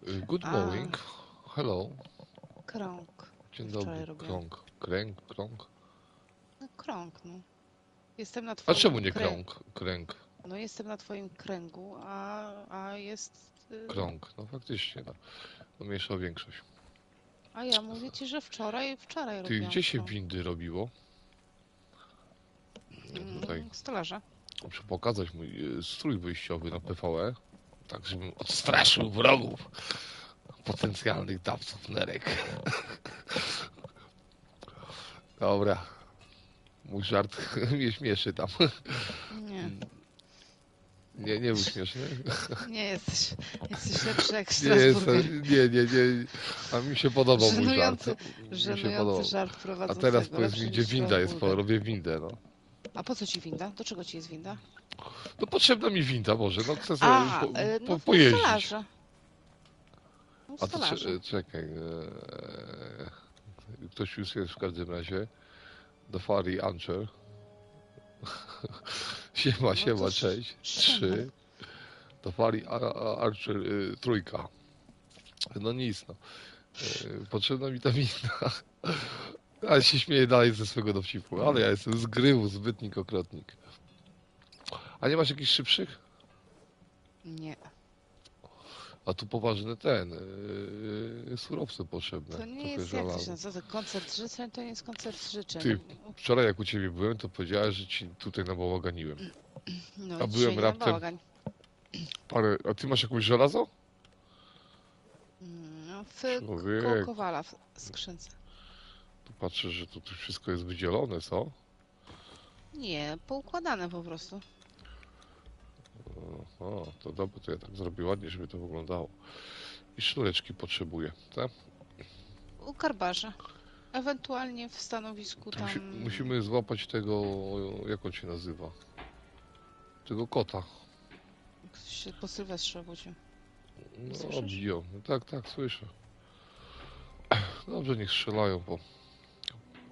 Good A, morning. Hello. krąg. Dzień Wczoraj dobry. robiłam. Krąg. Kręg, krąg. No, krąg, no. Jestem na A czemu twoim nie krąg? Kręg. No, jestem na twoim kręgu, a jest... Krąg. No faktycznie, no. No mniejsza o większość. A ja mówię ci, że wczoraj Ty, robiłam gdzie się krąg. windy robiło? No tutaj W stolarze. muszę pokazać mój strój wyjściowy na PvE. Tak, żebym odstraszył wrogów. Potencjalnych dawców nerek. Dobra. Mój żart mnie śmieszy tam. Nie, Nie, nie był śmieszny. nie jesteś. Jesteś lepszy jak Nie jestem, Strasburger. nie. A mi się podobał mój żart. Mi się Żenujący podobał. żart A teraz prowadzącego. powiedz mi, Lepszy gdzie niż winda jest, bo Strasburger. robię windę, no. A po co ci winda? Do czego ci jest winda? No potrzebna mi winda, może, no chcę sobie A, no w pojeździć. stolarze. No w A to stolarze. czekaj, ktoś już jest w każdym razie. The Fari Ancher. Siema, No to cześć. siema. 3. The Fari Archer trójka. No nic, no. Potrzebna mi ta winda. Ale się śmieję dalej ze swego dowcipu, ale ja jestem z grywu, zbytnik, okrotnik. A nie masz jakichś szybszych? Nie. A tu poważny surowce potrzebne. To nie Trochę jest, jak to się żelaza. nazywa, koncert życzeń? To nie jest koncert życzeń. Ty, wczoraj jak u ciebie byłem, to powiedziałeś, że ci tutaj nabałaganiłem. No, A dzisiaj byłem nie raptem bałagan. A ty masz jakieś żelazo? No, koło Człowiek, Kowala w skrzynce. tu patrzę, że tu wszystko jest wydzielone, co? Nie, poukładane po prostu. O, to dobrze, to ja tak zrobię ładnie, żeby to wyglądało. I sznureczki potrzebuję, tak? U karbarza. Ewentualnie w stanowisku To tam... musimy złapać tego, jak on się nazywa? Tego kota. się po Sylwestrze obudził. No, Słyszysz? biją. No, tak, słyszę. Dobrze, niech strzelają, bo...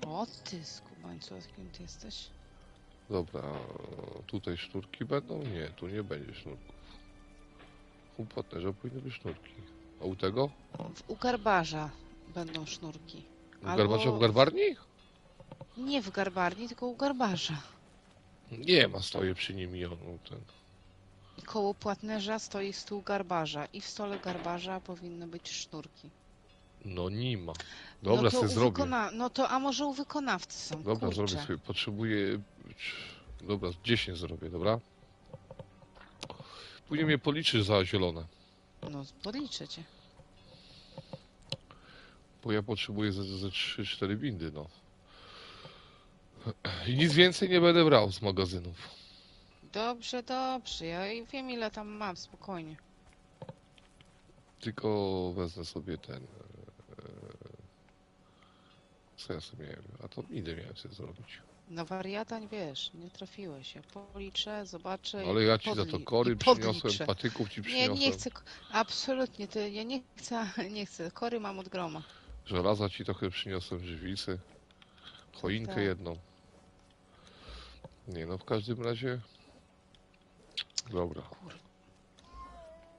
O ty, skubańcu, a kim ty jesteś? Dobra, tutaj sznurki będą? Nie, tu nie będzie sznurków. U partnerza powinny być sznurki. A u tego? U garbarza będą sznurki. U garbarza w garbarni? Nie w garbarni, tylko u garbarza. Nie ma, stoję przy nim i on ten... I koło płatnerza stoi stół garbarza i w stole garbarza powinny być sznurki. No nie ma. Dobra, no to sobie zrobię. No to, a może u wykonawcy są, Dobra, kurczę. zrobię sobie. Potrzebuję... Dobra, 10 zrobię, dobra? Później mnie policzysz za zielone. No, podliczę cię. Bo ja potrzebuję ze 3-4 windy, no. I nic więcej nie będę brał z magazynów. Dobrze, ja wiem ile tam mam, spokojnie. Tylko wezmę sobie ten... Co ja sobie miałem? A to idę miałem sobie zrobić. No wariata, nie wiesz, nie trafiłeś. Ja policzę, zobaczę Ale ja ci za to kory przyniosłem, patyków ci przyniosłem. Nie chcę, absolutnie, ja nie chcę. Kory mam od groma. Żelaza ci trochę przyniosłem, żywicy. Choinkę Tak. jedną. Nie no, w każdym razie... Dobra.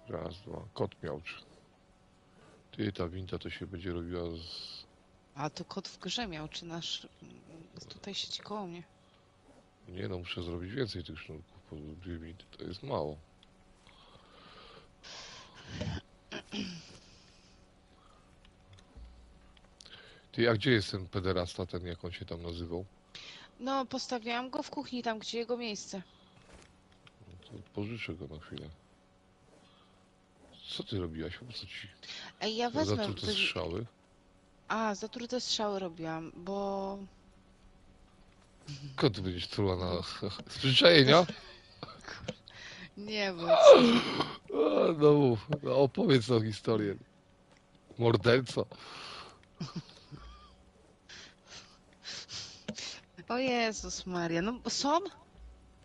Raz, dwa. Kot miałczy. Ty, ta winda to się będzie robiła z... A to kot w grze miał, czy nasz tutaj siedzi koło mnie? Nie no, muszę zrobić więcej tych sznurków, bo 2 windy to jest mało. Ty, a gdzie jest ten pederasta, ten jak on się tam nazywał? No, postawiłam go w kuchni, tam gdzie jego miejsce. To pożyczę go na chwilę. Co ty robiłaś? Po co ci Ej, ja wezmę... zatrute strzały? A, zatrute strzały robiłam, bo... Skąd ty będziesz truła na... z przyczajenia? Nie, bo... No mów, no opowiedz tą historię. Morderco. O Jezus Maria, no są?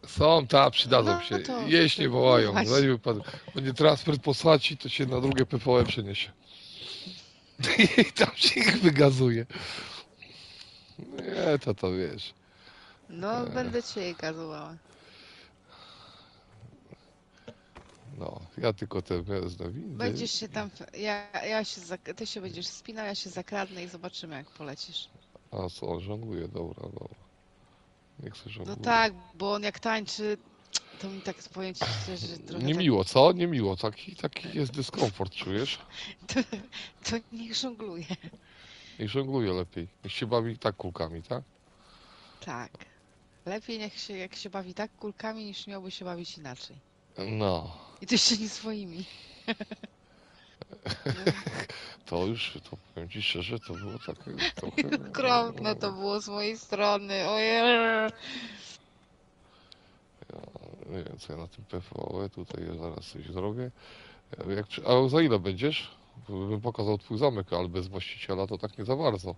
Są, przydadzą No się. to- Jeść nie wołają. Właśnie. Zanim pan będzie transport posaci, to się na drugie PVE przeniesie. I tam się ich wygazuje. Nie, to wiesz. No, będę cię jej gazowała. No, ja tylko te wezmę windy. Będziesz się tam, ty się będziesz wspinał, ja się zakradnę i zobaczymy, jak polecisz. A co, on żongluje, dobra, dobra. Niech se No żongluje. tak, bo on jak tańczy, to mi tak powiem ci szczerze, że trochę tak, Niemiło, co? Niemiło, taki jest dyskomfort, czujesz? to, to niech żongluje. Niech żongluje lepiej. Niech się bawi tak kulkami, tak? Tak. Lepiej jak się bawi tak kulkami, niż miałby się bawić inaczej. No, I to jeszcze nie swoimi. No. to już, to powiem ci szczerze, to było takie trochę... Okropne to było z mojej strony. Ojej. Nie wiem, co ja na tym PVE tutaj zaraz coś zrobię. A za ile będziesz? Bym pokazał twój zamek, ale bez właściciela to tak nie za bardzo.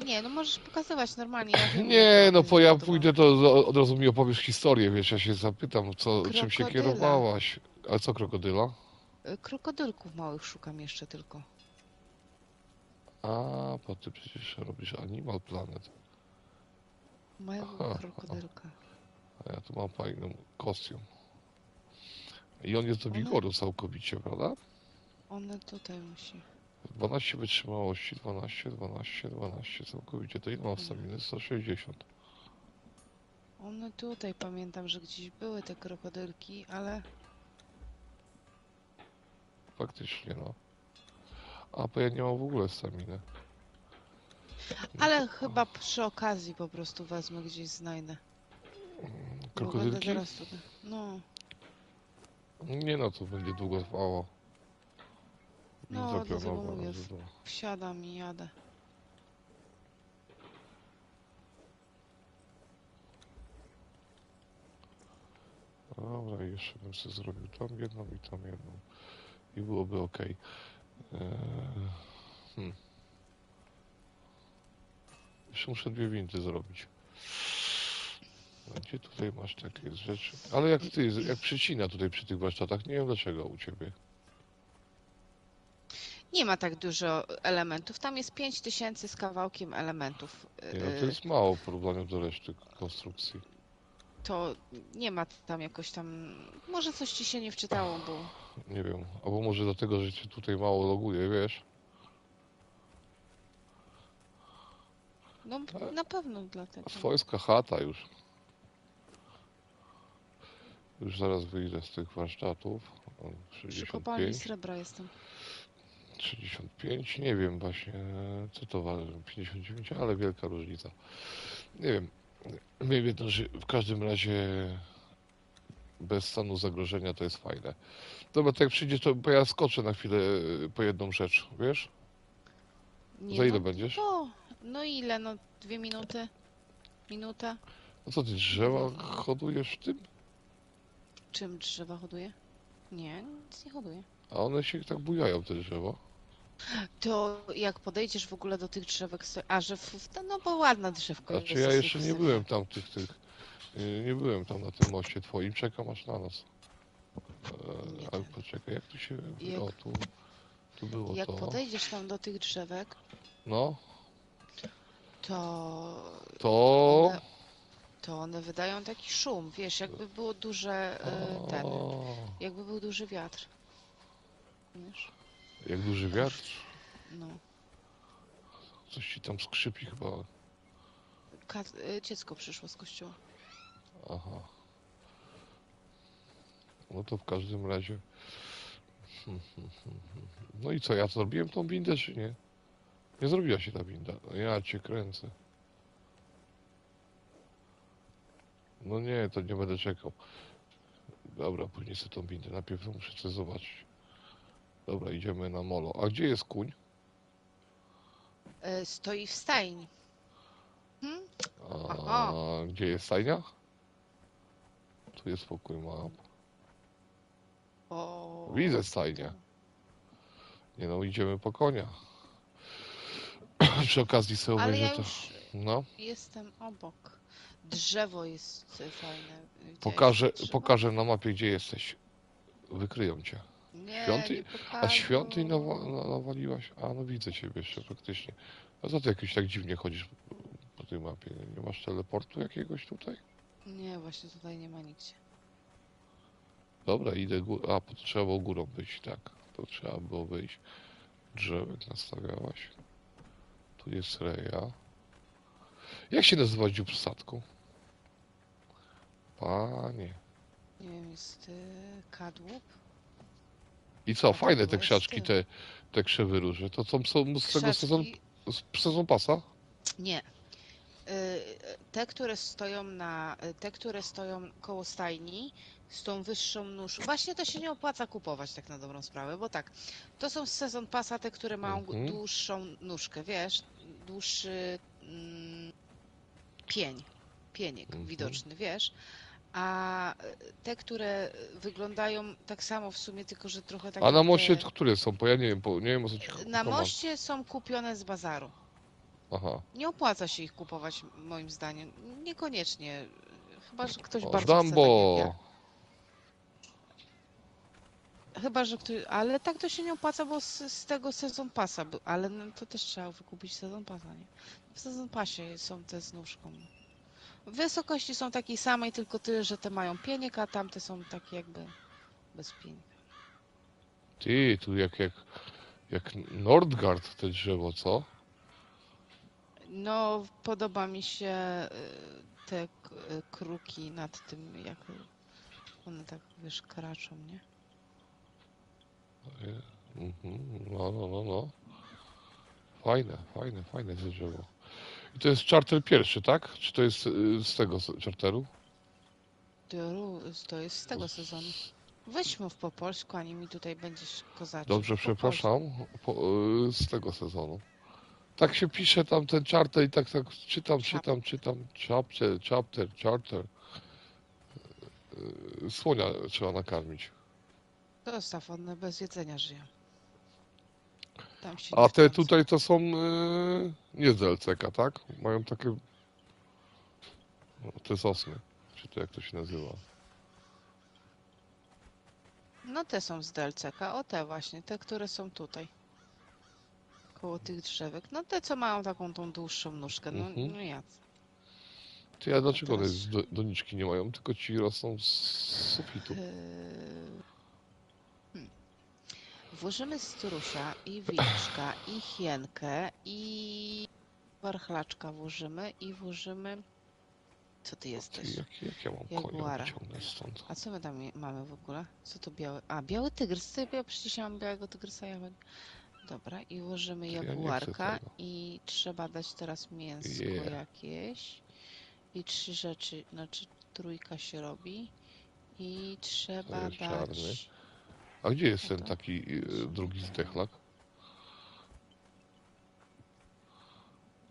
Nie, no możesz pokazywać normalnie, ja wiem, jak Nie, on no jest bo ja zbudowany. pójdę, to od razu mi opowiesz historię, wiesz, ja się zapytam, czym się Krokodyla. kierowałaś. A co krokodyla? Krokodylków małych szukam jeszcze tylko. A, bo ty przecież robisz Animal Planet. Małego Aha, krokodylka. a ja tu mam fajny kostium. I on jest do One, wigoru całkowicie, prawda? one tutaj musi. 12 wytrzymałości, 12, 12, 12 całkowicie. To ile mam staminy? 160. One tutaj pamiętam, że gdzieś były te krokodylki, ale Faktycznie, no. A, bo ja nie mam w ogóle staminy. chyba przy okazji po prostu wezmę gdzieś znajdę. Bo będę Krokodylki? zaraz tutaj. No, Nie no, to będzie długo trwało. no dlatego Zapionowo mówię, razy dwa. wsiadam i jadę. Dobra, jeszcze bym sobie zrobił tam jedną i tam jedną. I byłoby ok. Jeszcze muszę dwie windy zrobić. Gdzie tutaj masz takie rzeczy? Ale jak przycina tutaj przy tych warsztatach, nie wiem dlaczego u ciebie. Nie ma tak dużo elementów. Tam jest 5000 z kawałkiem elementów. Nie, no to jest mało w porównaniu do reszty konstrukcji. To nie ma tam jakoś tam. Może coś ci się nie wczytało, bo. Nie wiem, albo może dlatego, że cię tutaj mało loguje, wiesz? No na pewno dlatego. Swojska chata już. Już zaraz wyjdę z tych warsztatów. O, Przy kopalni 65. srebra jestem. 35, nie wiem właśnie, co to waży, 59, ale wielka różnica. Nie wiem, wiem jedno, że w każdym razie bez stanu zagrożenia to jest fajne. Dobra, to jak przyjdzie, to bo ja skoczę na chwilę po jedną rzecz, wiesz? Nie, Za ile no, będziesz? no ile? No 2 minuty? Minuta? No co ty, drzewa hodujesz w tym? Czym drzewa hoduje? Nie, nic nie hoduje. A one się tak bujają, te drzewa. To jak podejdziesz w ogóle do tych drzewek, a że no bo ładna drzewko Znaczy jest ja dosyć jeszcze nie wysokie. byłem tam nie byłem tam na tym moście twoim, czekam aż na nas. Nie Ale ten. poczekaj, jak tu się, Jak, o tu było jak to. podejdziesz tam do tych drzewek, No, to to... one, to one wydają taki szum, wiesz, jakby było duże O, jakby był duży wiatr. Wiesz? jak duży wiatr. No. Coś ci tam skrzypi chyba. Dziecko przyszło z kościoła. Aha. No to w każdym razie. No i co, ja zrobiłem tą windę, czy nie? Nie zrobiła się ta winda. No ja cię kręcę. No nie, to nie będę czekał. Dobra, później sobie tą windę. Najpierw muszę coś zobaczyć. Dobra, idziemy na molo. A gdzie jest kuń? Stoi w stajni. Hmm? A Aha. gdzie jest stajnia? Tu jest pokój map. O, Widzę stajnię. Nie no, idziemy po konia. Przy okazji sobie ale obejrzę ja to. już No, jestem obok. Drzewo jest fajne. Widziałeś pokażę, to drzewo? pokażę na mapie, gdzie jesteś. Wykryją cię. Nie, Świątyń? nie A świątyń pokażą. nawaliłaś? A no widzę ciebie jeszcze praktycznie. A co ty jakoś tak dziwnie chodzisz po tej mapie? Nie masz teleportu jakiegoś tutaj? Nie, właśnie tutaj nie ma nigdzie. Dobra, idę górą. A, to trzeba było górą wyjść, tak. To trzeba było wyjść. Drzewek nastawiałaś. Tu jest reja. Jak się nazywa dziób w statku? Panie. Nie wiem, jest kadłub. I co, fajne te Kadłuba jest krzaczki, te krzewy róże. To są z tego krzaczki. sezon pasa? Nie. Te, które stoją koło stajni, z tą wyższą nóżką. Właśnie to się nie opłaca kupować, tak na dobrą sprawę, bo tak, to są z sezon pasa te, które mają Mhm. dłuższą nóżkę, wiesz, dłuższy pieniek Mhm. widoczny, wiesz, a te, które wyglądają tak samo w sumie, tylko że trochę tak A na jak moście te... które są? Bo ja nie wiem, nie wiem o co ci Na mam. moście są kupione z bazaru. Aha. Nie opłaca się ich kupować, moim zdaniem. Niekoniecznie. Chyba, że ktoś O, bardzo chce, tak jak ja. Dumbo! Chyba, że ktoś... Ale tak to się nie opłaca, bo z tego sezon pasa był. Ale no, to też trzeba wykupić sezon pasa, nie? W sezon pasie są te z nóżką. Wysokości są takiej samej, tylko tyle, że te mają pieniek, a tamte są takie jakby bez pienieka. Ty, tu jak Nordgard te drzewo, co? No, podoba mi się te kruki nad tym, jak one tak, wiesz, kraczą, nie? Mhm. No. Fajne to drzewo. I to jest charter pierwszy, tak? Czy to jest z tego charteru? To jest z tego sezonu. Weź mów po polsku, a nie mi tutaj będziesz kozaczył. Dobrze, Po polsku. przepraszam. Z tego sezonu. Tak się pisze tam ten charter i tak czytam. Czap. Charter. Słonia trzeba nakarmić. Zostaw, one bez jedzenia żyją. Tam się nie A te wtrącą. tutaj to są nie z LCK, tak? Mają takie te sosny. Czy to jak to się nazywa? No te są z DLCK. O te właśnie, te, które są tutaj. Koło tych drzewek. No te, co mają taką tą dłuższą nóżkę. No ja. Ty, a dlaczego one Teraz doniczki nie mają, tylko ci rosną z sufitu? włożymy strusia i wilczka i hienkę i warchlaczka włożymy i włożymy... Co ty jesteś? Jak ja mam konia Jaguara. wyciągnąć stąd? A co my tam mamy w ogóle? Co to biały? A, biały tygrys. Ja przecież ja mam białego tygrysa. Dobra, i ułożymy To ja nie chcę jaguarka tego. i trzeba dać teraz mięsko jakieś. I 3 rzeczy, znaczy trójka się robi. I To trzeba jest czarny. dać... A gdzie jest ten to. taki drugi zdechlak?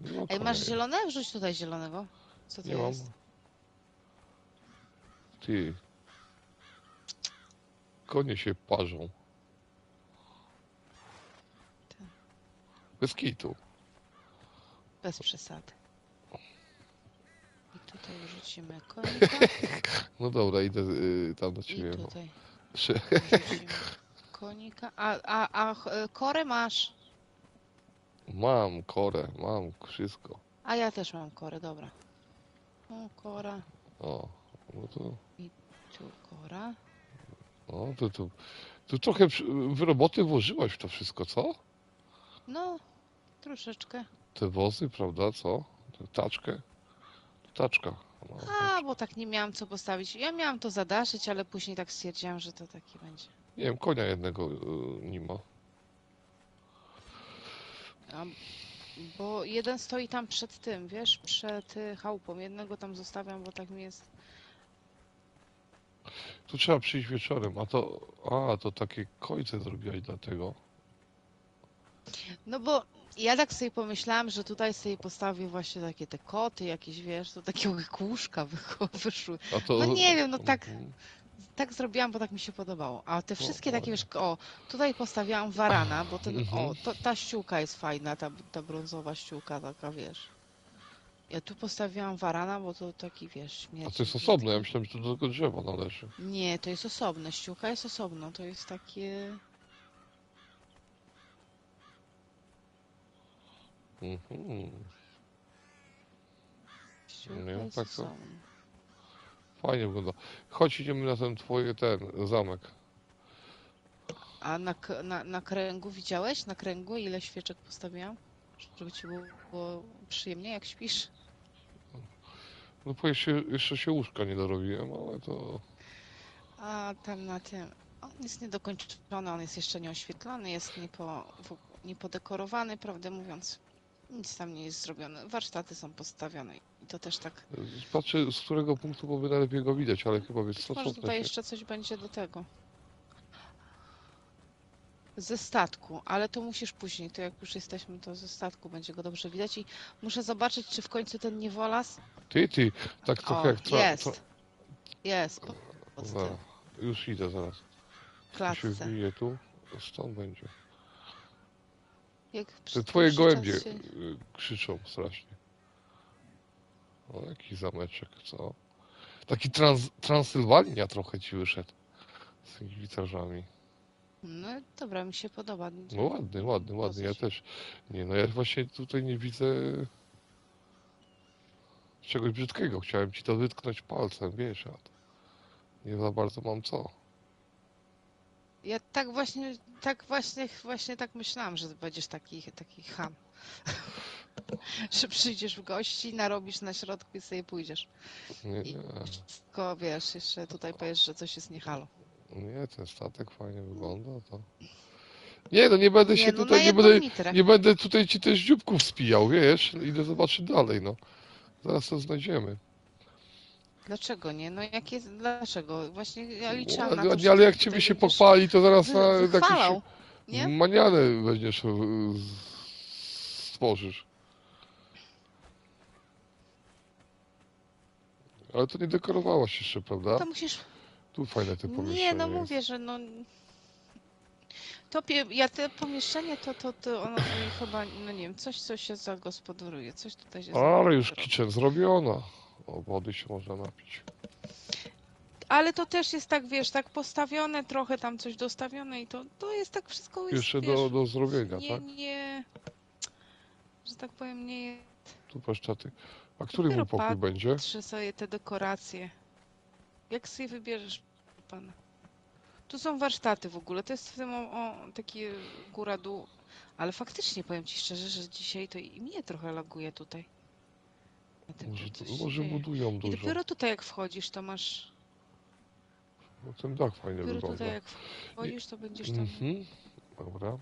No, Ej, masz konia zielone? Wrzuć tutaj zielonego. Co to nie mam. jest? Ty. Konie się parzą. Ty. Bez kitu. Bez przesady. I tutaj wrzucimy konika. No dobra, idę tam do I ciebie. tutaj Szy- wrzucimy konika. A korę masz? Mam korę, mam wszystko. A ja też mam korę, dobra. O, kora. O, no to, Tu kora. no to trochę roboty włożyłaś w to wszystko, co? No, troszeczkę. Te wozy, prawda, co? Tę taczkę? Taczka. No, A, bo tak nie miałam co postawić. Ja miałam to zadaszyć, ale później tak stwierdziłam, że to taki będzie. nie wiem, konia jednego nie ma. A, bo jeden stoi tam przed tym, wiesz, przed chałupą. Jednego tam zostawiam, bo tak mi jest. Tu trzeba przyjść wieczorem, to takie końce zrobiłaś dlatego. No bo ja tak sobie pomyślałam, że tutaj sobie postawię właśnie takie te koty jakieś, wiesz, to takie kółszka wyszły. A to... No nie wiem, no Mhm. tak zrobiłam, bo tak mi się podobało. A te wszystkie takie, ładnie. wiesz, o, tutaj postawiłam warana, bo ten, Mhm. ta ściółka jest fajna, ta brązowa ściółka taka, wiesz. Ja tu postawiłam warana, bo to taki, wiesz, A śmierć. to jest osobne, ja myślałem, że to do tego drzewa należy. Nie, to jest osobne, ściółka jest osobno, to jest takie... Mhm. Ściółka Nie, jest tak to osobno. Fajnie wygląda. Chodź, idziemy na ten zamek. A na kręgu widziałeś? Na kręgu ile świeczek postawiłam? Żeby ci było przyjemnie, jak śpisz? No bo jeszcze się łóżka nie dorobiłem, ale to... A tam na tym. On jest niedokończony, on jest jeszcze nieoświetlony, jest niepodekorowany, prawdę mówiąc. Nic tam nie jest zrobione. Warsztaty są postawione i to też tak. Patrzę, z którego punktu byłoby najlepiej go widać, ale chyba wiesz co, Może cofnę tutaj się. jeszcze coś będzie do tego. Ze statku, ale to musisz później, to jak już jesteśmy, to ze statku będzie go dobrze widać i muszę zobaczyć, czy w końcu ten niewolas... Ty, tak trochę O, jak jest, pod Zaraz, tym, już idę zaraz. w Tu się klatce. wbije tu, stąd będzie. Jak Te przez twoje dłuższy gołębie czas się... krzyczą strasznie. O, jaki zameczek, co? Taki Transylwania trochę ci wyszedł. Z tymi witrażami. No dobra, mi się podoba. No ładny, ja też. Nie, no ja właśnie tutaj nie widzę czegoś brzydkiego. Chciałem ci to wytknąć palcem, wiesz, a to nie za bardzo mam co. Ja właśnie tak myślałam, że będziesz taki cham. Że przyjdziesz w gości, narobisz na środku i sobie pójdziesz. Nie, I nie, wszystko, wiesz, jeszcze tutaj powiesz, że coś jest nie halo. nie, ten statek fajnie wygląda, to... Nie, no nie będę Nie, się no na tutaj, jedną litrę. nie będę tutaj ci też dzióbków spijał, wiesz? Idę zobaczyć dalej, no. Zaraz to znajdziemy. Dlaczego nie? No dlaczego? Właśnie ja liczyłam na to, Ładnie, że ale ty jak ciebie tutaj się będziesz pochwali, to zaraz na jakieś wychwalał, nie? manianę będziesz stworzysz. Ale to nie dekorowałaś jeszcze, prawda? To musisz... Tu fajne te Nie, pomieszczenie no jest. mówię, że no... Ja te pomieszczenie, to ono chyba, no nie wiem, coś się zagospodaruje, coś tutaj się Ale już zrobi. kitchen zrobiona. O, wody się można napić. Ale to też jest tak, wiesz, tak postawione, trochę tam coś dostawione i to jest tak wszystko jest, Jeszcze wiesz, do zrobienia, nie, tak? nie, że tak powiem, nie, Tu paszczaty. A który dopiero mój pokój będzie? patrzę sobie te dekoracje. Jak sobie wybierzesz, pana? Tu są warsztaty w ogóle, to jest w tym takie góra-dół, ale faktycznie powiem ci szczerze, że dzisiaj to i mnie trochę laguje tutaj. Na tym coś się Może dzieje. budują I dużo. dopiero tutaj jak wchodzisz, to masz, No, ten dach fajnie dopiero wygląda. tutaj jak wchodzisz, to będziesz tam... Mhm. Dobra.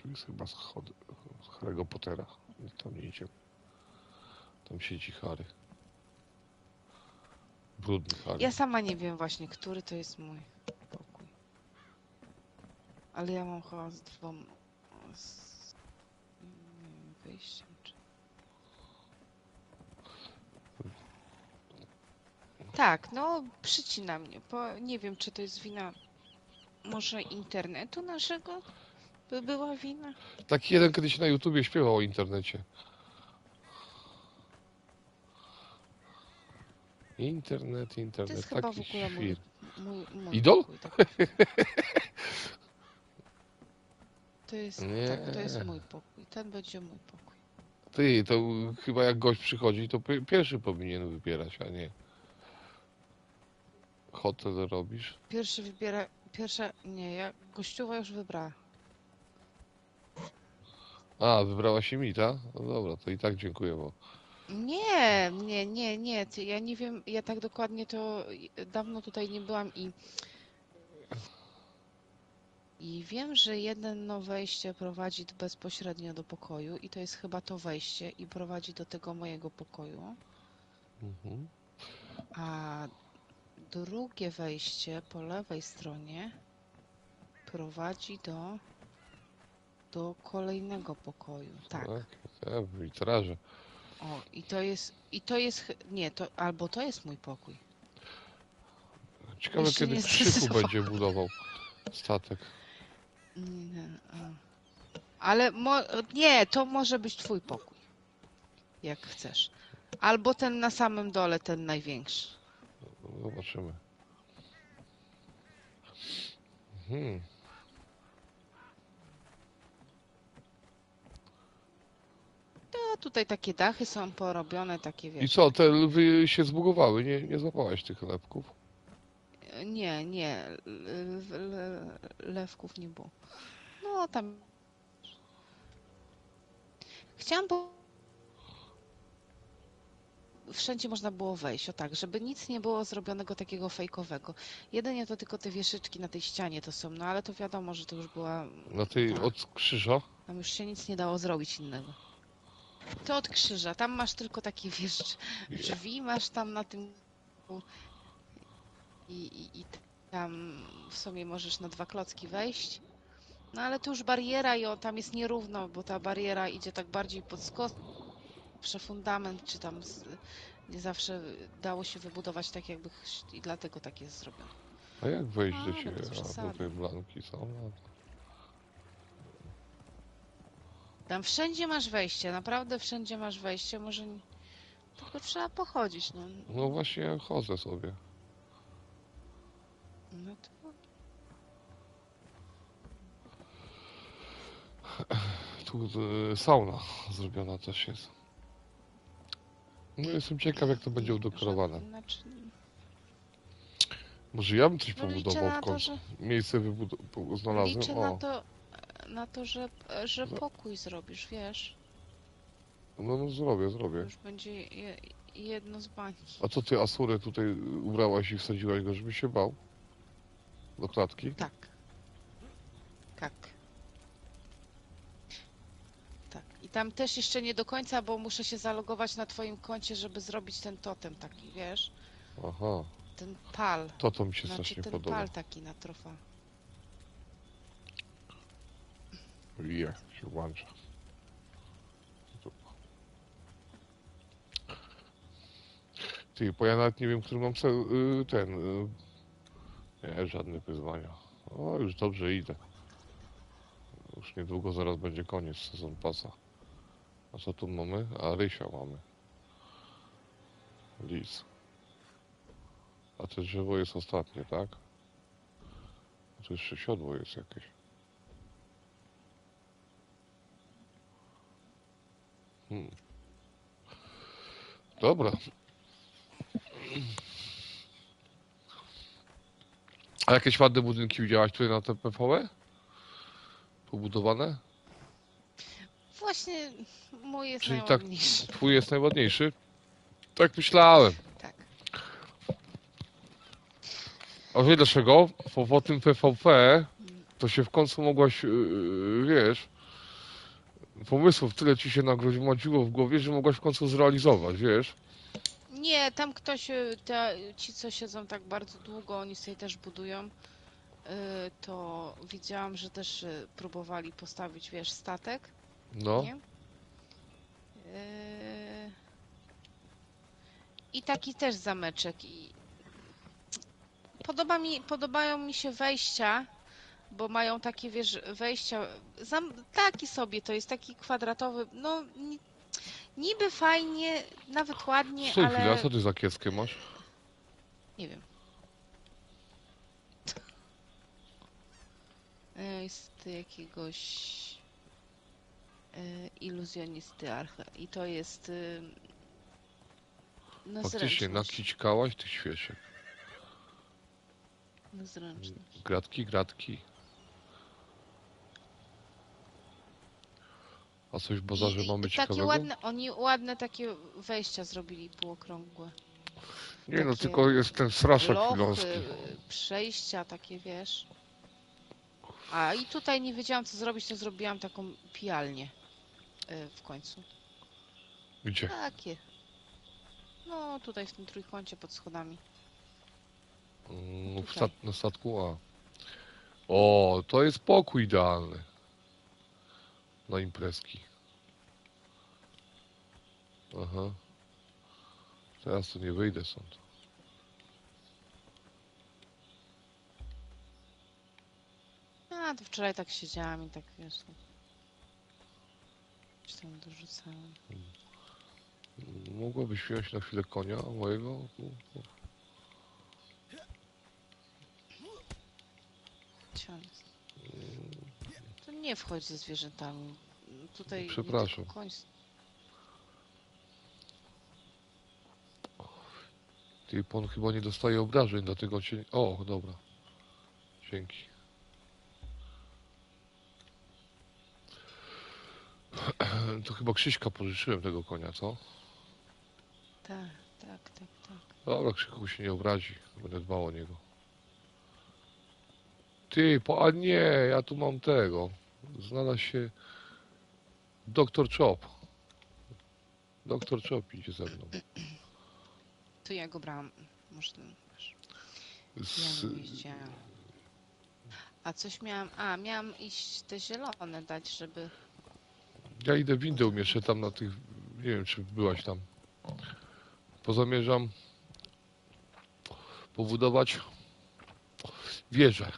Tu jest chyba schody Harry'ego Pottera. Tam nie idziemy. Tam siedzi Harry. Brudny Harry. Ja sama nie wiem właśnie, który to jest mój pokój. Ale ja mam chyba z dwoma wyjściem. Tak, no przycina mnie, bo nie wiem, czy to jest wina może internetu naszego? By była wina? Taki jeden kiedyś na YouTubie śpiewał o internecie. Internet, To jest chyba w taki ogóle świr. mój Idol? pokój. Tak. To jest, Nie. tak, to jest mój pokój. Ten będzie mój pokój. Ty, to chyba jak gość przychodzi, to pierwszy powinien wybierać, a nie. Hotel robisz? Nie, ja gościuwa już wybrała. A, wybrała się mi, tak? No dobra, to i tak dziękuję, bo... Nie. Ja nie wiem, ja tak dokładnie to dawno tutaj nie byłam i wiem, że jedno wejście prowadzi bezpośrednio do pokoju i to jest chyba to wejście i prowadzi do tego mojego pokoju. Mhm. A drugie wejście po lewej stronie prowadzi do kolejnego pokoju. Tak. Tak, witraże. O, nie, albo to jest mój pokój. Ciekawe, Jeszcze kiedy nie Krzyku zdecydowałam. będzie budował statek. Ale nie, to może być twój pokój. Jak chcesz. Albo ten na samym dole, ten największy. No, zobaczymy. Mhm. A tutaj takie dachy są porobione, takie I wiesz. co, te lwy się zbugowały? Nie złapałeś tych lewków? Nie, lewków nie było. No tam chciałam, bo wszędzie można było wejść, o tak, żeby nic nie było zrobionego takiego fejkowego. Jedynie to tylko te wieszyczki na tej ścianie to są, no ale to wiadomo, że to już była Na tej ta. od krzyża? Tam już się nic nie dało zrobić innego. To od krzyża, tam masz tylko takie, wiesz, drzwi masz tam na tym i tam w sumie możesz na 2 klocki wejść. No ale tu już bariera i tam jest nierówno, bo ta bariera idzie tak bardziej pod skos, fundament, czy tam nie zawsze dało się wybudować tak jakby i dlatego tak jest zrobione. A jak wejść do A, no ciebie? bez A, przesady. tutaj blanki są. No, Tam wszędzie masz wejście, naprawdę wszędzie masz wejście, może tylko trzeba pochodzić, no. no właśnie, ja chodzę sobie. No to Tu sauna zrobiona też jest. No jestem ciekaw, jak to będzie udekorowane. Znaczy, Może ja bym coś no liczę pobudował na w to, końcu. że Miejsce znalazłem. liczę O, na to, że No. pokój zrobisz, wiesz. no To zrobię. już będzie jedno z bańki. A co ty Asurę tutaj ubrałaś i wsadziłaś go, żeby się bał? Do klatki? Tak. Tak. Tak. I tam też jeszcze nie do końca, bo muszę się zalogować na twoim koncie, żeby zrobić ten totem taki, wiesz? Aha, Ten pal. to mi się Znaczy strasznie ten podoba. pal taki na trofa. Się włącza. Ty, bo ja nawet nie wiem, który mam cel, nie, żadne wyzwania. O, już dobrze idę. Już niedługo zaraz będzie koniec sezon pasa. A co tu mamy? A rysia mamy. Lis. A to drzewo jest ostatnie, tak? A tu jeszcze siodło jest jakieś. Dobra. A jakieś ładne budynki widziałaś tutaj na TPV? Pobudowane? Właśnie mój jest Czyli tak, najładniejszy. twój jest najładniejszy? Tak myślałem. Tak. A wiesz dlaczego? Po tym PvP to się w końcu mogłaś, wiesz, pomysłów tyle ci się nagromadziło w głowie, że mogłaś w końcu zrealizować, wiesz? Nie, tam ktoś, ci co siedzą tak bardzo długo, oni sobie też budują. To widziałam, że też próbowali postawić, wiesz, statek, No. nie? I taki też zameczek. I podobają mi się wejścia, bo mają takie, wiesz, wejścia, taki sobie to jest, taki kwadratowy, no niby fajnie, nawet ładnie, Stój chwilę, a ale co ty za kieckę masz? nie wiem. Jest jakiegoś iluzjonisty archa i to jest na Faktycznie, zręczność. nakićkałaś ty świecie. Na zręczność. Gratki. A coś w bazarze mamy Takie ciekawego? ładne, oni ładne takie wejścia zrobili półokrągłe. Nie no, takie tylko jest ten straszak Lochy, chwiląski. przejścia takie, wiesz. A i tutaj nie wiedziałam co zrobić, to zrobiłam taką pijalnię w końcu. Gdzie? Takie. No tutaj w tym trójkącie pod schodami. Tutaj. Na statku A. O, to jest pokój idealny. Na imprezki. Aha. Teraz to nie wyjdę stąd. A, to wczoraj tak siedziałam i tak, wiesz, coś tam dorzucałam. Mogłabyś wziąć na chwilę konia mojego? Ciąg. To nie wchodź ze zwierzętami. Tutaj Przepraszam. nie tylko koń. Ty, on chyba nie dostaje obrażeń, dlatego cię... O, dobra. Dzięki. To chyba Krzyśka pożyczyłem tego konia, co? Tak, tak, tak, tak. Dobra, Krzychu się nie obrazi. Będę dbał o niego. Ty, a nie, ja tu mam tego. Znalazł się doktor Chop. Doktor Chop idzie ze mną. To ja go brałam. Może ten, wiesz, Z... ja nie jeździłam. A coś miałam... A, miałam iść te zielone dać, żeby... Ja idę windę umieszczę tam na tych... Nie wiem, czy byłaś tam. Pozamierzam pobudować wieżę.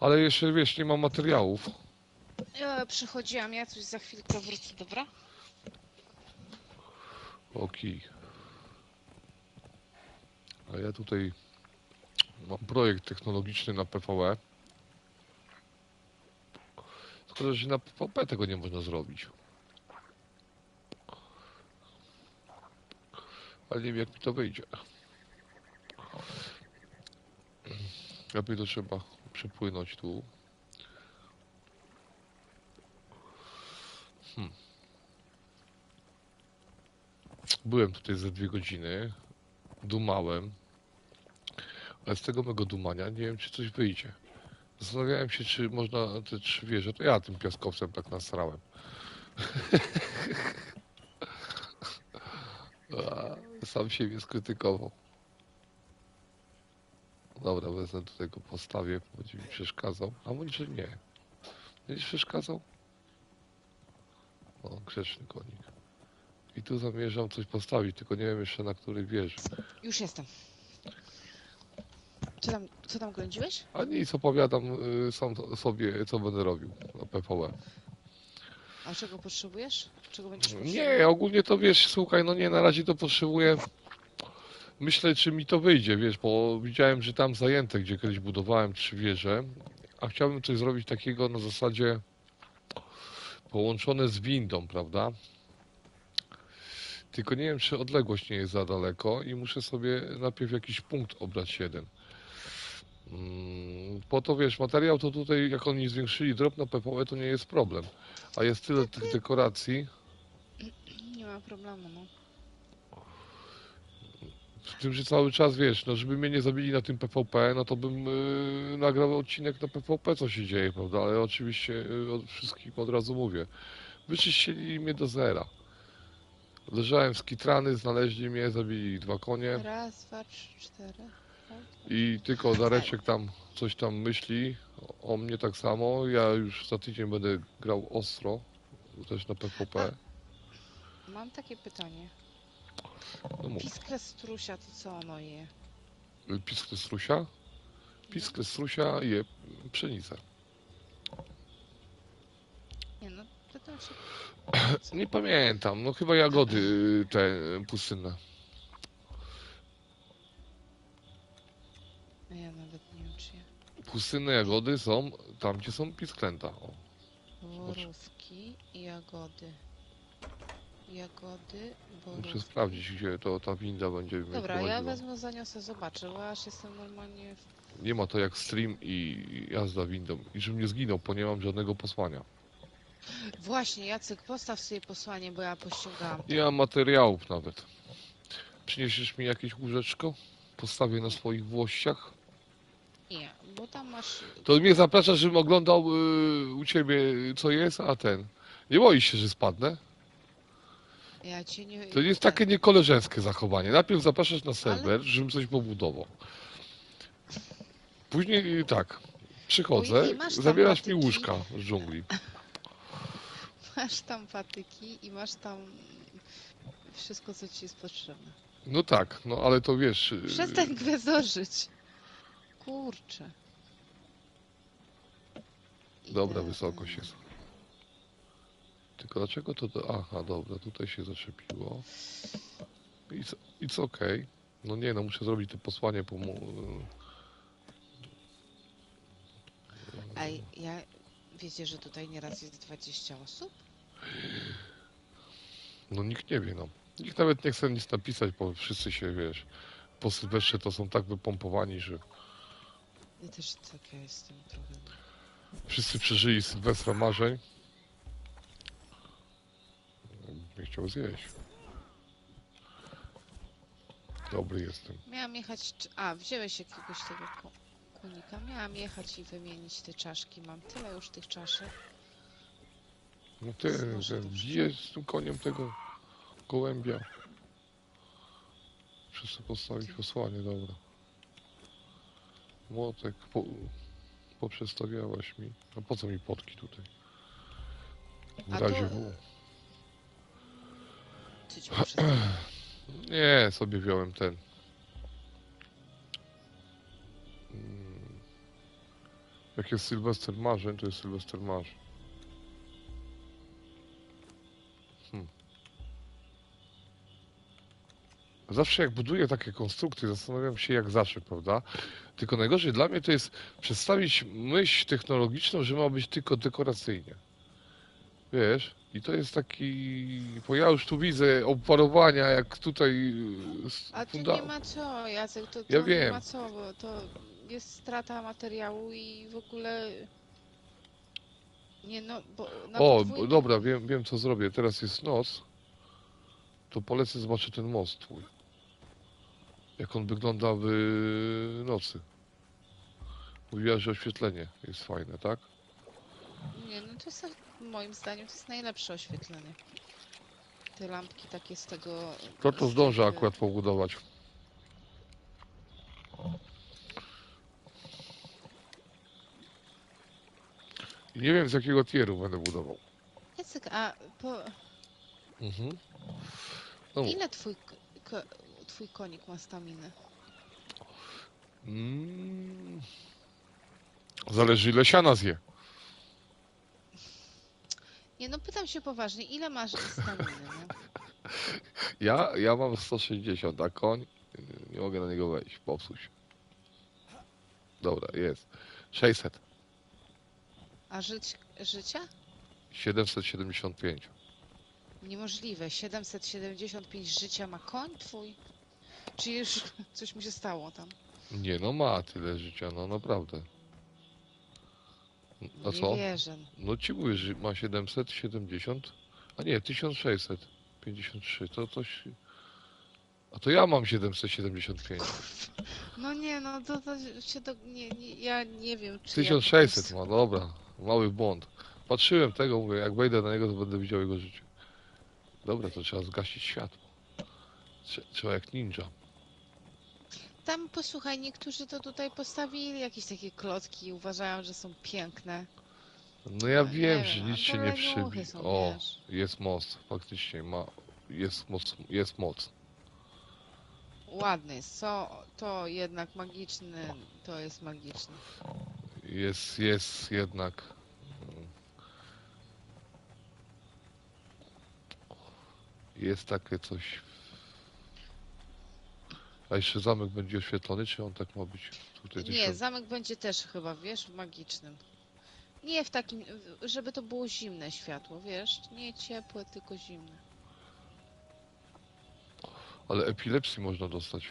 Ale jeszcze, wiesz, nie mam materiałów. Ja przychodziłam, ja coś za chwilkę wrócę, dobra? Okej. A ja tutaj mam projekt technologiczny na PvE. Szkoda, że na PvP tego nie można zrobić. Ale nie wiem, jak mi to wyjdzie. Lepiej to trzeba przepłynąć tu. Byłem tutaj ze 2 godziny. Dumałem. Ale z tego mego dumania nie wiem, czy coś wyjdzie. Zastanawiałem się, czy można te 3 wieże. To ja tym piaskowcem tak nasrałem. Sam siebie skrytykował. Dobra, wezmę do tego postawię, bo będzie mi przeszkadzał. A może nie. Będziesz przeszkadzał? O, grzeczny konik. I tu zamierzam coś postawić, tylko nie wiem jeszcze na której wieży. Już jestem. Co tam ględziłeś? A nic, opowiadam sam sobie, co będę robił na PvE. A czego potrzebujesz? Czego będziesz potrzebował? Nie, ogólnie to wiesz, słuchaj, no nie, na razie to potrzebuję. Myślę, czy mi to wyjdzie, wiesz, bo widziałem, że tam zajęte, gdzie kiedyś budowałem 3 wieże, a chciałbym coś zrobić takiego na zasadzie połączone z windą, prawda? Tylko nie wiem, czy odległość nie jest za daleko i muszę sobie najpierw jakiś punkt obrać jeden. Po to, wiesz, materiał to tutaj, jak oni zwiększyli drop na PvE, to nie jest problem. A jest tyle tych dekoracji. Nie ma problemu, no. W tym, że cały czas, wiesz, no żeby mnie nie zabili na tym PvP, no to bym nagrał odcinek na PvP, co się dzieje, prawda? Ale oczywiście wszystkim od razu mówię. Wyczyścili mnie do zera. Leżałem skitrany, znaleźli mnie, zabili 2 konie Raz, dwa, trzy, cztery. Tak? i tylko Dareczek tam coś tam myśli o mnie tak samo. Ja już za tydzień będę grał ostro, też na PvP. Mam takie pytanie. No mów. Piskre strusia, to co ono je? Piskle strusia? Piskle strusia je pszenicę. Nie no, pytam się. Nie pamiętam, no chyba jagody te pustynne. Ja nawet nie wiem, czy ja... Pustynne jagody są tam, gdzie są pisklęta. O, Borówki i jagody. Jagody, muszę borówki. sprawdzić, gdzie to ta winda będzie mnie Dobra, ja prowadziła. wezmę, zaniosę, zobaczę, bo aż jestem normalnie... Nie ma to jak stream i jazda windą. I żebym nie zginął, bo nie mam żadnego posłania. Właśnie, Jacek, postaw sobie posłanie, bo ja pościągałam. Nie mam materiałów nawet. Przyniesiesz mi jakieś łóżeczko? Postawię na swoich włościach. Nie, bo tam masz... To mnie zapraszasz, żebym oglądał u ciebie, co jest, a ten. Nie boisz się, że spadnę? Ja cię nie... To jest takie niekoleżeńskie zachowanie. Najpierw zapraszasz na serwer, żebym coś pobudował. Później tak, przychodzę, Oj, i masz tam zabierasz mi patyki. łóżka z dżungli. Masz tam patyki i masz tam wszystko, co ci jest potrzebne. No tak, no ale to wiesz... Przestań gwezorzyć. Kurczę. Dobra Idę, wysokość jest. Tylko dlaczego to... Aha, dobra, tutaj się zaczepiło. It's okej. No nie, no muszę zrobić to posłanie po... Ej, ja... Wiecie, że tutaj nieraz jest 20 osób? No nikt nie wie, no. Nikt nawet nie chce nic napisać, bo wszyscy się, wiesz, po Sylwestrze to są tak wypompowani, że Ja też taka jestem trochę. wszyscy przeżyli Sylwestra marzeń. Nie chciał zjeść. Dobry jestem. Miałam jechać... A, wziąłeś jakiegoś tego konika. Miałam jechać i wymienić te czaszki. Mam tyle już tych czaszek. No ty, Znoszę to ten wszystko. bije z tym koniem tego gołębia. Wszyscy postawić posłanie, dobra. Młotek, poprzestawiałaś mi. A po co mi potki tutaj? W A razie to... W. Co ci poprzestawiam? Nie, sobie wziąłem ten. Mm, Jak jest Sylwester marzeń, to jest Sylwester marzeń. Zawsze jak buduję takie konstrukcje, zastanawiam się jak zawsze, prawda? Tylko najgorzej dla mnie to jest przedstawić myśl technologiczną, że ma być tylko dekoracyjnie. Wiesz? I to jest taki... Bo ja już tu widzę obwarowania, jak tutaj... A tu nie ma co, Jacek, to Ja nie wiem. ma co, bo to jest strata materiału i w ogóle nie no, bo na O, podwójnym... dobra, wiem co zrobię. Teraz jest noc. To polecę zobaczyć ten most twój. Jak on wygląda w nocy. Mówiłaś, że oświetlenie jest fajne, tak? Nie, no to jest moim zdaniem to jest najlepsze oświetlenie. Te lampki takie z tego... To z zdążę tych, akurat pobudować. I nie wiem z jakiego tieru będę budował. Jacek, a po... Mhm. No, ile twój konik ma staminy? mm, zależy ile siana zje. Nie no, pytam się poważnie, ile masz staminy, no? Ja mam 160, a koń nie mogę na niego wejść, popsuł się. Dobra, jest. 600. A życia? 775. Niemożliwe. 775 życia ma koń twój? Czy już coś mu się stało tam? Nie no ma tyle życia, no naprawdę. A Nie co? wierzę. No ci mówię, że ma 770, a nie, 1653, to coś... A to ja mam 775. No nie, no to się do... ja nie wiem, czy ja... 1600 ma, dobra, mały błąd. Patrzyłem tego, mówię, jak wejdę na niego, to będę widział jego życie. Dobra, to trzeba zgasić światło. Trzeba jak ninja. Tam, posłuchaj, niektórzy to tutaj postawili jakieś takie klocki i uważają, że są piękne. No ja No, nie wiem, wiem, że a nic to się nie leniuchy przybi. są, O, wiesz. jest most, faktycznie ma. Jest moc, jest moc. Ładny jest, co? To jednak magiczny, to jest magiczny. Jest jednak. Jest takie coś. A jeszcze zamek będzie oświetlony, czy on tak ma być? Tutaj Nie, zamek będzie też chyba, wiesz, magicznym. Nie w takim, żeby to było zimne światło, wiesz? Nie ciepłe, tylko zimne. Ale epilepsji można dostać.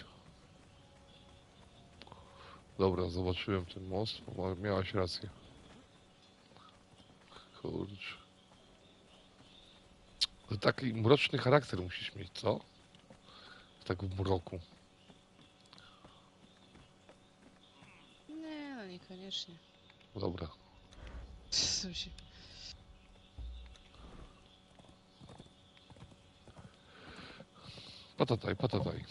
Dobra, zobaczyłem ten most. Miałaś rację. Kurczę. To taki mroczny charakter musisz mieć, co? Tak w mroku. Nie, no niekoniecznie. Dobra. Co się... Patataj, patataj.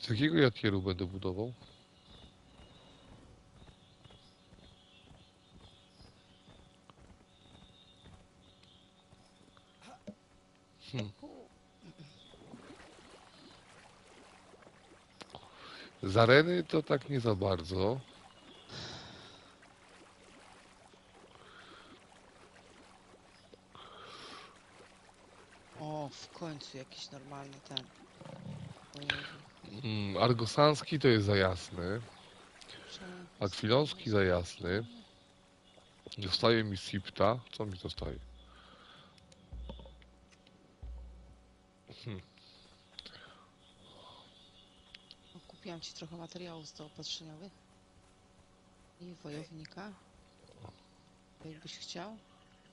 Z jakiego ja tieru będę budował? Z areny to tak nie za bardzo. O, w końcu jakiś normalny ten. O Jezu. Argosanski to jest za jasny. Prze- Akwilonski za jasny. Dostaje mi SIPTA. Co mi dostaje? No, kupiłam ci trochę materiałów zaopatrzeniowych i wojownika, jakbyś chciał.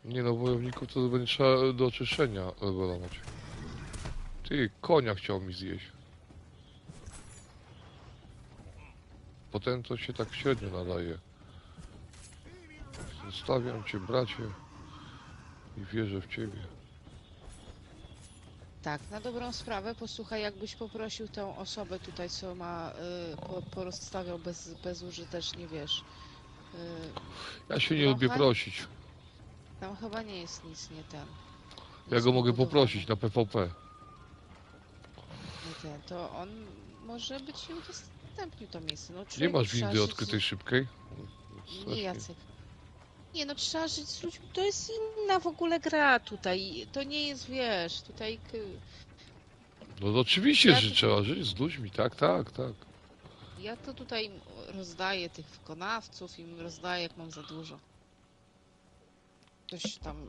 Nie no, wojowników to będzie trzeba do oczyszczenia levelować. Ty, konia chciał mi zjeść. Potem to się tak średnio nadaje. Zostawiam cię, bracie. I wierzę w ciebie. Tak, na dobrą sprawę, posłuchaj, jakbyś poprosił tę osobę tutaj, co ma, porozstawiał bezużytecznie, wiesz, Ja się nie lubię trochę. prosić. Tam chyba nie jest nic nie ten, Ja go mogę zbudowane. poprosić na PvP. Nie ten, to on może by ci udostępnił to miejsce. No Nie człowieku, masz trzeba windy żyć odkrytej szybkiej? Nie, Strasznie. Jacek. Nie no, trzeba żyć z ludźmi. To jest inna w ogóle gra tutaj. To nie jest, wiesz, tutaj... No oczywiście, Ja że to- trzeba żyć z ludźmi, tak, tak, tak. Ja to tutaj rozdaję tych wykonawców, im rozdaję jak mam za dużo. Coś tam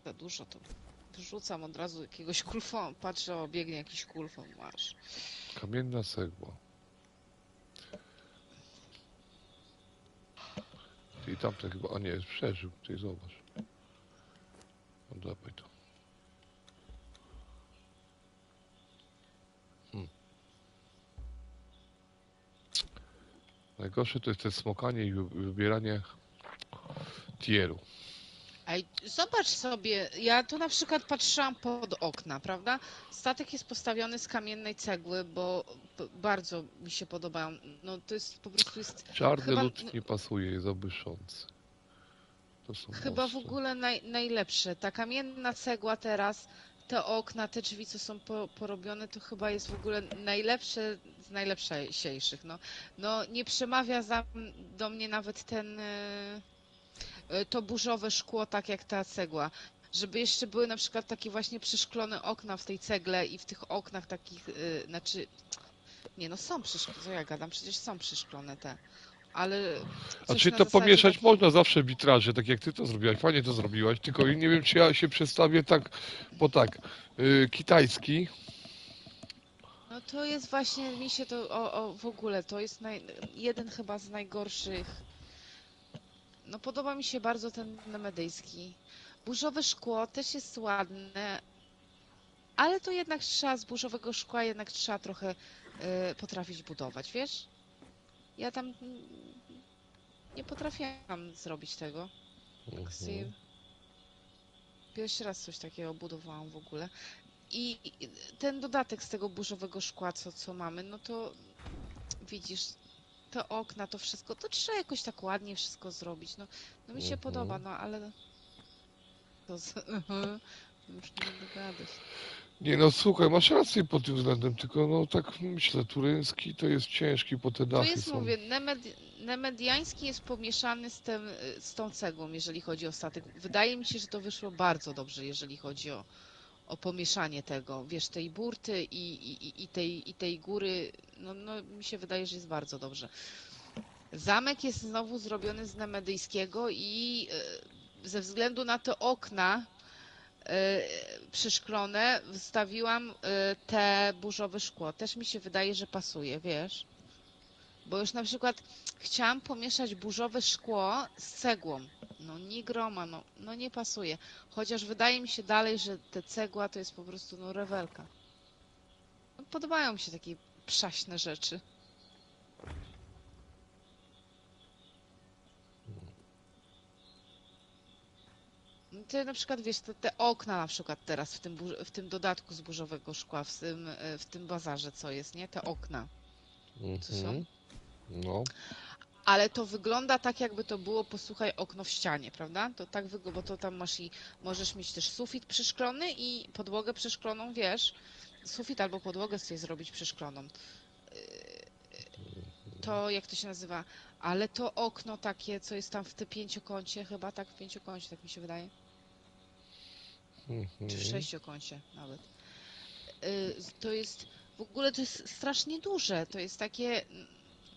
za dużo, to wyrzucam od razu jakiegoś kulfon. Patrzę, o, biegnie jakiś kulfon, masz. Kamienna cegła. I tamten chyba, a nie, przeżył, ty zobacz. No dawaj to. Najgorsze to jest te smokanie i wybieranie tieru. Ej, zobacz sobie, ja tu na przykład patrzyłam pod okna, prawda? Statek jest postawiony z kamiennej cegły, bo bardzo mi się podobają. No to jest po prostu jest Czarny chyba, lód nie pasuje, jest obyszący. To są chyba w mocne. ogóle najlepsze. Ta kamienna cegła teraz, te okna, te drzwi, co są porobione, to chyba jest w ogóle najlepsze z najlepszejszych. No nie przemawia do mnie nawet to burzowe szkło, tak jak ta cegła. Żeby jeszcze były na przykład takie właśnie przeszklone okna w tej cegle i w tych oknach takich, znaczy, nie no są przeszklone, co ja gadam, przecież są przeszklone te, ale A coś czy na to zasadzie pomieszać takiej, można zawsze witraże, tak jak ty to zrobiłaś, fajnie to zrobiłaś, tylko nie wiem czy ja się przestawię tak, bo tak, kitajski, no to jest właśnie, mi się to, w ogóle, to jest jeden chyba z najgorszych, no podoba mi się bardzo ten nemedyjski. Burzowe szkło też jest ładne, ale to jednak trzeba z burzowego szkła, jednak trzeba trochę potrafić budować, wiesz? Ja tam nie potrafiłam zrobić tego. Tak sobie pierwszy raz coś takiego budowałam w ogóle. I ten dodatek z tego burzowego szkła, co mamy, no to widzisz, te okna, to wszystko, to trzeba jakoś tak ładnie wszystko zrobić. No mi się podoba, no ale to już nie będę gadać. nie no słuchaj, masz rację pod tym względem, tylko no tak myślę, turyński to jest ciężki, bo te To dachy jest, są, mówię, nemediański jest pomieszany z tą cegłą, jeżeli chodzi o statek. Wydaje mi się, że to wyszło bardzo dobrze, jeżeli chodzi o pomieszanie tego, wiesz, tej burty i tej góry, no mi się wydaje, że jest bardzo dobrze. Zamek jest znowu zrobiony z nemedyjskiego i ze względu na te okna przyszklone wstawiłam te burzowe szkło. Też mi się wydaje, że pasuje, wiesz? Bo już na przykład chciałam pomieszać burzowe szkło z cegłą. No nie groma, no nie pasuje. Chociaż wydaje mi się dalej, że te cegła to jest po prostu no rewelka. No, podobają mi się takie przaśne rzeczy. No to na przykład, wiesz, te okna na przykład teraz w tym dodatku z burzowego szkła, w tym bazarze, co jest, nie? Te okna, co są. no, Ale to wygląda tak, jakby to było, posłuchaj, okno w ścianie, prawda? To tak wygląda, bo to tam możesz mieć też sufit przeszklony i podłogę przeszkloną, wiesz, sufit albo podłogę sobie zrobić przeszkloną. To, jak to się nazywa? Ale to okno takie, co jest tam w tym pięciokącie, chyba tak w pięciokącie, tak mi się wydaje. Czy w sześciokącie nawet. To jest, w ogóle to jest strasznie duże, to jest takie,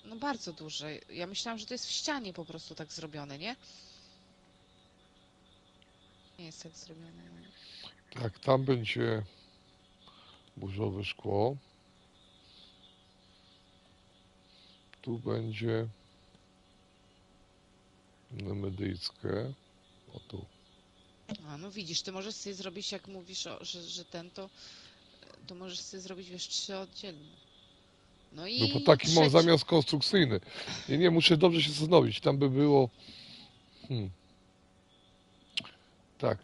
no bardzo duże. Ja myślałam, że to jest w ścianie po prostu tak zrobione, nie? Nie jest tak zrobione. Tak, tam będzie burzowe szkło. Tu będzie nemedyjskie. O tu. A, no widzisz, ty możesz sobie zrobić, jak mówisz, że ten, to możesz sobie zrobić, wiesz, 3 oddzielne. No No bo i taki mam trzeci. zamiast konstrukcyjny. Nie, muszę dobrze się zastanowić. Tam by było... Hmm, tak.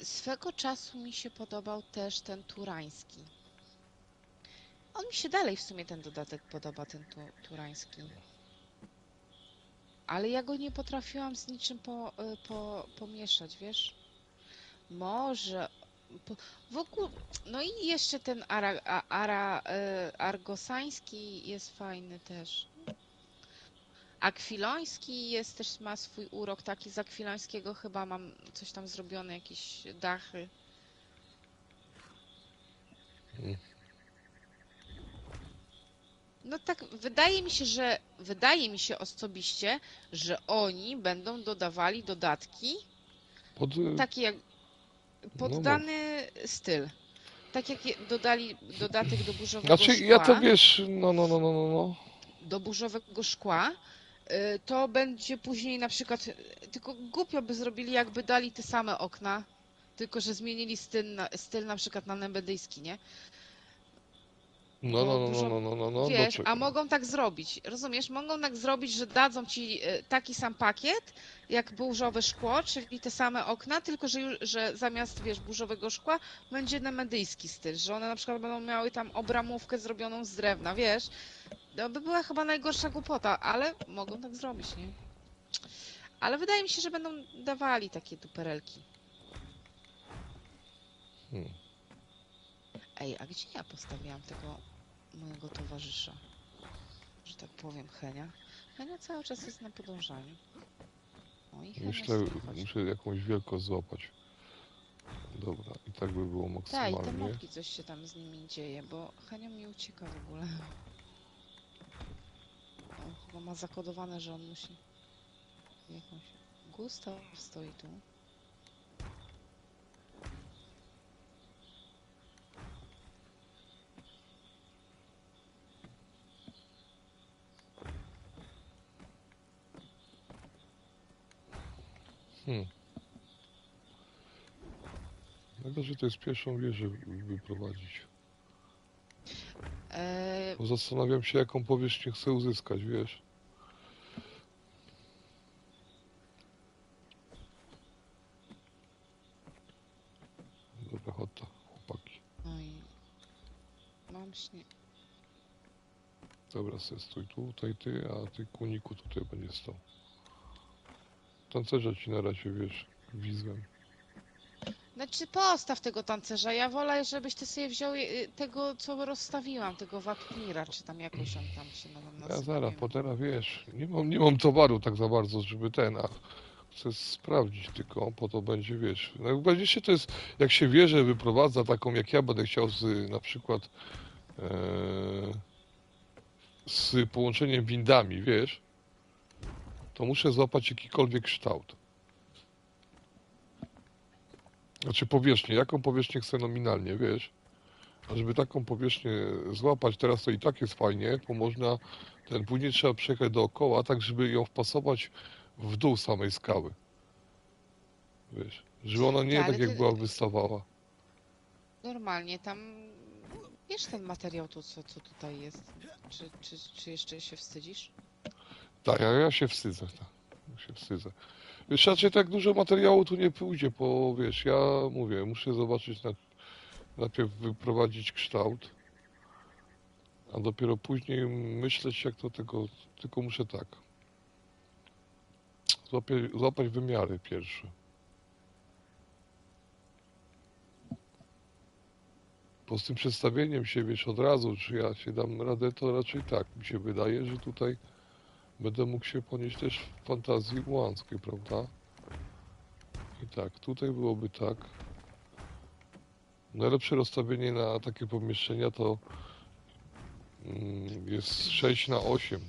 Swego czasu mi się podobał też ten turański. On mi się dalej w sumie ten dodatek podoba, ten turański. Ale ja go nie potrafiłam z niczym pomieszać, wiesz? Może... Po, w ogóle... No i jeszcze ten argosański jest fajny też. Akwiloński jest też, ma swój urok taki. Z akwilońskiego chyba mam coś tam zrobione, jakieś dachy. Hmm. No tak, wydaje mi się osobiście, że oni będą dodawali dodatki takie jak pod No, dany styl. Tak jak dodali dodatek do burzowego znaczy, ja to szkła, wiesz, no. do burzowego szkła, to będzie później na przykład, tylko głupio by zrobili, jakby dali te same okna, tylko że zmienili styl na przykład na nemedyjski, nie? Bo No, wiesz, a doczekaj. mogą tak zrobić, rozumiesz? Mogą tak zrobić, że dadzą ci taki sam pakiet, jak burzowe szkło, czyli te same okna, tylko że zamiast, wiesz, burzowego szkła będzie nemedyjski styl, że one na przykład będą miały tam obramówkę zrobioną z drewna, wiesz? To by była chyba najgorsza głupota, ale mogą tak zrobić, nie? Ale wydaje mi się, że będą dawali takie duperelki. Hmm. Ej, a gdzie ja postawiłam tego mojego towarzysza? Że tak powiem, Henia. Henia cały czas jest na podążaniu. O i Henia Myślę, stąd chodzi. muszę jakąś wielkość złapać. Dobra, i tak by było Tak, i te maksymalnie. mopki coś się tam z nimi dzieje, bo Henia mi ucieka w ogóle. On chyba ma zakodowane, że on musi jakąś... Gustaw stoi tu. Hmm. Najgorzej to jest pierwszą wieżę wyprowadzić. Eee, Bo zastanawiam się, jaką powierzchnię chcę uzyskać, wiesz. Dobra, chodź, chłopaki. no i... Mam śnie... Dobra, se stój tutaj ty, a ty kuniku tutaj będzie stał. Tancerza ci na razie, wiesz, wizłem. Znaczy postaw tego tancerza. Ja wolę, żebyś ty sobie wziął tego, co rozstawiłam, tego Wapnira, czy tam jakoś on tam się Ja nazywa, zaraz, nie po wiem. teraz, wiesz, nie mam towaru tak za bardzo, żeby a chcę sprawdzić tylko, po to będzie, wiesz, no jak będzie się to jest, jak się wieżę wyprowadza taką, jak ja będę chciał na przykład e, z połączeniem windami, wiesz, to muszę złapać jakikolwiek kształt. Znaczy powierzchnię, jaką powierzchnię chcę nominalnie, wiesz. A żeby taką powierzchnię złapać, teraz to i tak jest fajnie, bo można, później trzeba przejechać dookoła, tak żeby ją wpasować w dół samej skały. Wiesz, żeby ona Ty, nie tak ale jak ty była wystawała. normalnie tam wiesz ten materiał tu, co tutaj jest. Czy jeszcze się wstydzisz? Tak, ja się wstydzę, tak. Ja się wstydzę. Wiesz, raczej tak dużo materiału tu nie pójdzie, bo wiesz, ja mówię, muszę zobaczyć, najpierw wyprowadzić kształt, a dopiero później myśleć jak to tego, tylko muszę tak, złapać wymiary pierwsze. Bo z tym przedstawieniem się, wiesz, od razu, czy ja się dam radę, to raczej tak. Mi się wydaje, że tutaj będę mógł się ponieść też w fantazji ułanskiej, prawda? I tak, tutaj byłoby tak. Najlepsze rozstawienie na takie pomieszczenia to jest 6 na 8.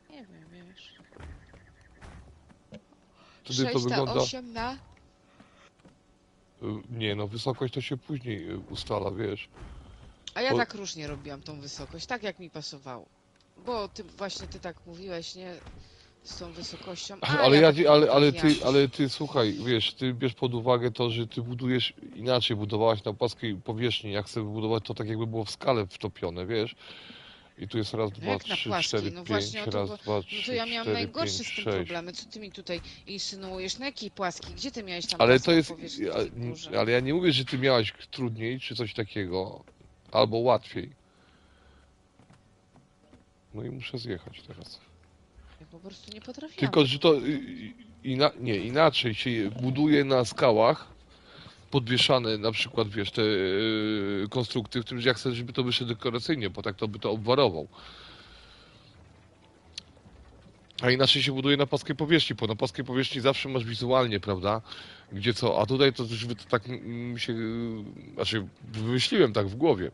Nie wiem, wiesz. wtedy to wygląda... 608 na... Nie, no wysokość to się później ustala, wiesz. A ja Bo- tak różnie robiłam tą wysokość, tak jak mi pasowało. Bo ty tak mówiłeś, nie? Z tą wysokością. A Ale ja ja, tak ale ty słuchaj, wiesz, ty bierz pod uwagę to, że ty budujesz inaczej, budowałaś na płaskiej powierzchni. Ja chcę wybudować to tak, jakby było w skalę wtopione, wiesz. I tu jest raz, No dwa, jak na trzy, cztery, płaskiej? No właśnie pięć, o to, raz, dwa, no to trzy, ja miałam cztery, najgorsze pięć, z tym sześć. problemy. Co ty mi tutaj insynuujesz? Na jakiej płaskiej? Gdzie ty miałeś tam Ale to płaską jest, powierzchnię w tej górze? ale ja nie mówię, że ty miałaś trudniej, czy coś takiego, albo łatwiej. No i muszę zjechać teraz. Ja po prostu nie potrafiłam. Tylko, że to tego nie, inaczej się je buduje na skałach, podwieszane na przykład, wiesz, te konstrukty, w tym, że ja chcę, żeby to wyszło dekoracyjnie, bo tak to by to obwarował. A inaczej się buduje na płaskiej powierzchni, bo na płaskiej powierzchni zawsze masz wizualnie, prawda, gdzie co, a tutaj to żeby to tak mi się, znaczy wymyśliłem tak w głowie.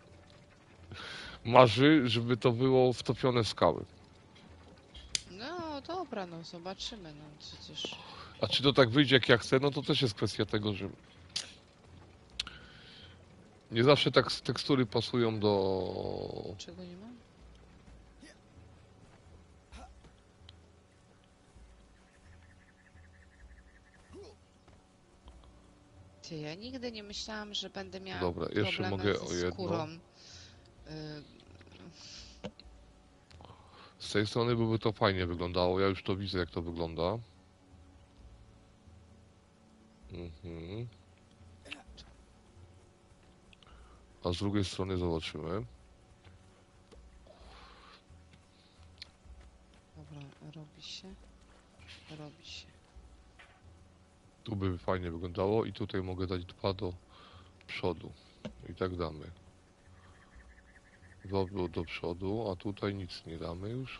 Marzy, żeby to było wtopione w skały. No dobra, no zobaczymy, no przecież... A czy to tak wyjdzie, jak ja chcę, no to też jest kwestia tego, że nie zawsze tak tekstury pasują do... Czego nie ma? Ty, ja nigdy nie myślałam, że będę miała Dobra, jeszcze problemy mogę o ze jedno. skórą. Z tej strony by to fajnie wyglądało. Ja już to widzę, jak to wygląda. Mhm. A z drugiej strony zobaczymy. Dobra, robi się. Robi się. Tu by fajnie wyglądało i tutaj mogę dać 2 do przodu. I tak damy. 2 do przodu, a tutaj nic nie damy już.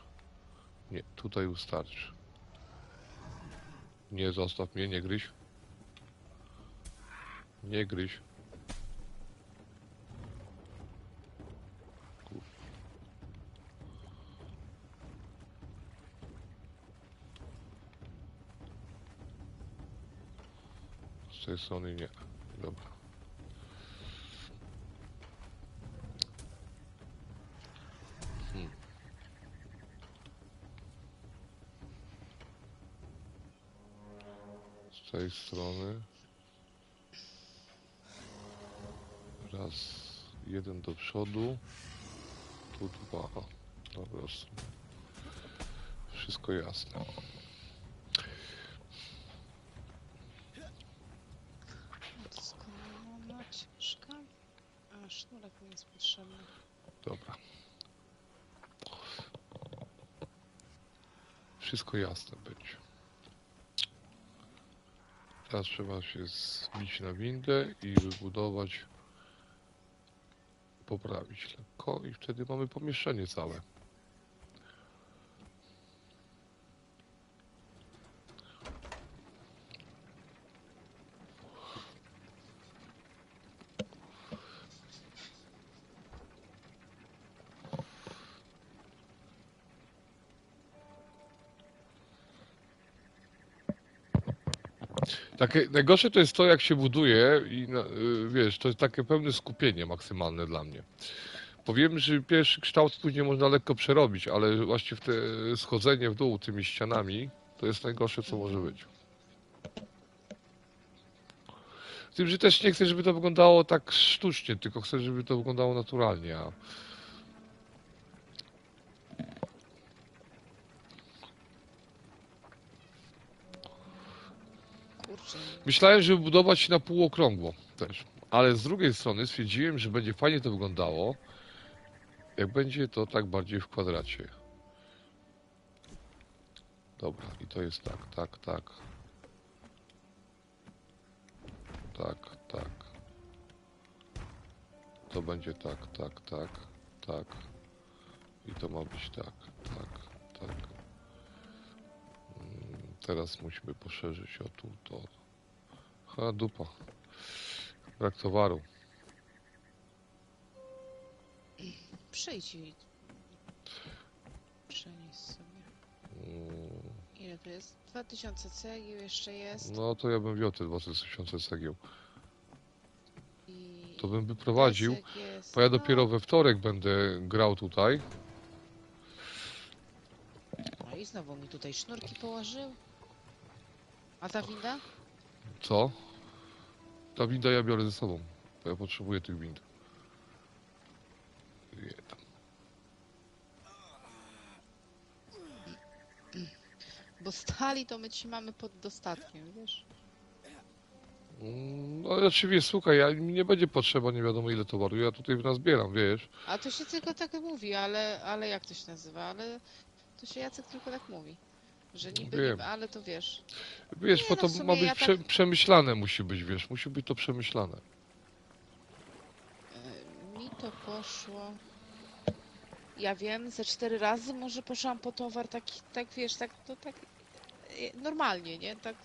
Nie, tutaj wystarczy. Nie, zostaw mnie, nie gryź. Nie gryź. Z tej strony nie. Dobra. Z tej strony. Raz, 1 do przodu. Tu 2. Dobra. Wszystko jasne. Doskonała ciężka. A sznurek mi jest potrzebny. Dobra. Wszystko jasne będzie. Teraz trzeba się zbić na windę i wybudować, poprawić lekko i wtedy mamy pomieszczenie całe. Takie, najgorsze to jest to, jak się buduje i wiesz, to jest takie pełne skupienie maksymalne dla mnie. Powiem, że pierwszy kształt później można lekko przerobić, ale właśnie w te schodzenie w dół tymi ścianami to jest najgorsze, co może być. Z tym, że też nie chcę, żeby to wyglądało tak sztucznie, tylko chcę, żeby to wyglądało naturalnie. Kurczę. Myślałem, żeby budować na półokrągło też, ale z drugiej strony stwierdziłem, że będzie fajnie to wyglądało, jak będzie to tak bardziej w kwadracie. Dobra, i to jest tak, tak, tak. Tak, tak. To będzie tak, tak, tak, tak. I to ma być tak, tak, tak. Teraz musimy poszerzyć o tu, to. Ha, dupa. Brak towaru. Przyjdź i przenieś sobie. Ile to jest? 2000 cegieł jeszcze jest. No to ja bym wziął te 2000 cegieł. I To bym wyprowadził, desek jest. bo ja No. dopiero we wtorek będę grał tutaj. No i znowu mi tutaj sznurki położył. A ta winda? Co? Ta winda ja biorę ze sobą, bo ja potrzebuję tych wind. Je tam. Bo stali to my trzymamy pod dostatkiem, wiesz? No oczywiście, słuchaj, mi nie będzie potrzeba nie wiadomo ile towaru, ja tutaj nazbieram, wiesz. A to się tylko tak mówi, ale jak to się nazywa? Ale to się Jacek tylko tak mówi. Że niby, Wiem. niby, ale to wiesz. Wiesz, Nie, bo no to w sumie ma być ja tak- przemyślane musi być, wiesz, musi być to przemyślane. Mi to poszło. Ja wiem, ze 4 razy może poszłam po towar taki, tak wiesz, tak to tak normalnie, nie? Tak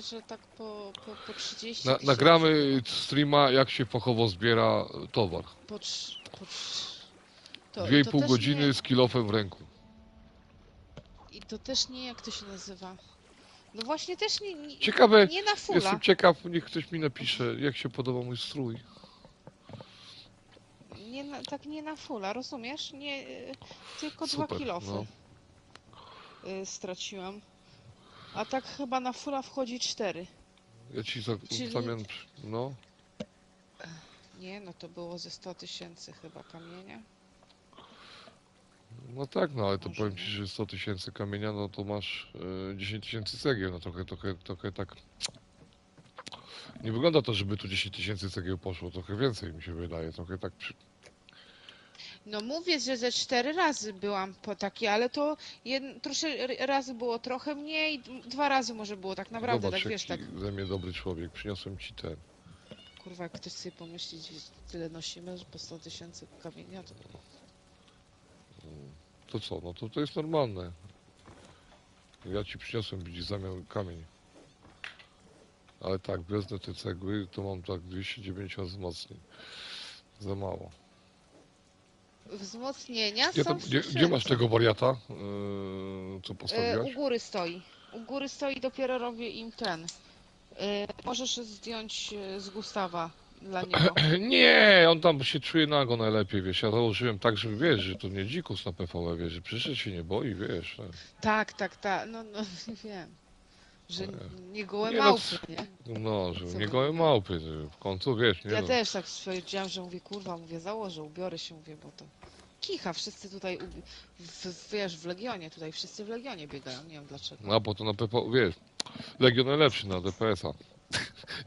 że tak po 30 tysięcy. Nagramy streama, jak się fachowo zbiera towar. Po, trz- po, trz- to, i to 2,5 też godziny nie, z kilofem w ręku. I to też nie, jak to się nazywa? No właśnie też nie Ciekawe, nie na fulla. jestem ciekaw, niech ktoś mi napisze, jak się podoba mój strój. Tak nie na fulla, rozumiesz? Nie, tylko 2 Super, kilofy no. straciłam. A tak chyba na fulla wchodzi 4. Ja ci Czyli- zamian, no. Nie, no to było ze 100 tysięcy chyba kamienia. No tak, no ale to Może powiem nie. ci, że 100 tysięcy kamienia, no to masz 10 tysięcy cegieł, no trochę tak. Nie wygląda to, żeby tu 10 tysięcy cegieł poszło, trochę więcej mi się wydaje, trochę tak No mówię, że ze 4 razy byłam po takie, ale to trosze razy było trochę mniej, 2 razy może było tak naprawdę, Zobacz, tak wiesz, tak jaki ze mnie dobry człowiek, przyniosłem ci ten. kurwa, jak ktoś sobie pomyśli, że tyle nosimy, że po 100 tysięcy kamienia, to To co, no to jest normalne. Ja ci przyniosłem być w zamian kamień. Ale tak, wezmę te cegły, to mam tak 290 wzmocnień. Za mało. wzmocnienia Gdzie, są gdzie masz tego wariata, co U postawiłaś? góry stoi. U góry stoi, dopiero robię im ten. Możesz zdjąć z Gustawa dla niego. Nie, on tam się czuje nago najlepiej, wiesz. Ja założyłem tak, żeby wiesz, że to nie dzikus na PVE, wiesz, że przyszedł się nie boi, wiesz. Tak, no wiem. Że nie gołe Nie, no, małpy, nie? No, że Co nie by gołe mówię? małpy, że w końcu, wiesz, nie Ja no. też tak stwierdziłam, że mówię, kurwa, mówię, założę, ubiorę się, mówię, bo to kicha, wszyscy tutaj, wiesz, w Legionie, tutaj wszyscy w Legionie biegają, nie wiem dlaczego. No, bo to na PVE, wiesz, Legion najlepszy na DPS-a.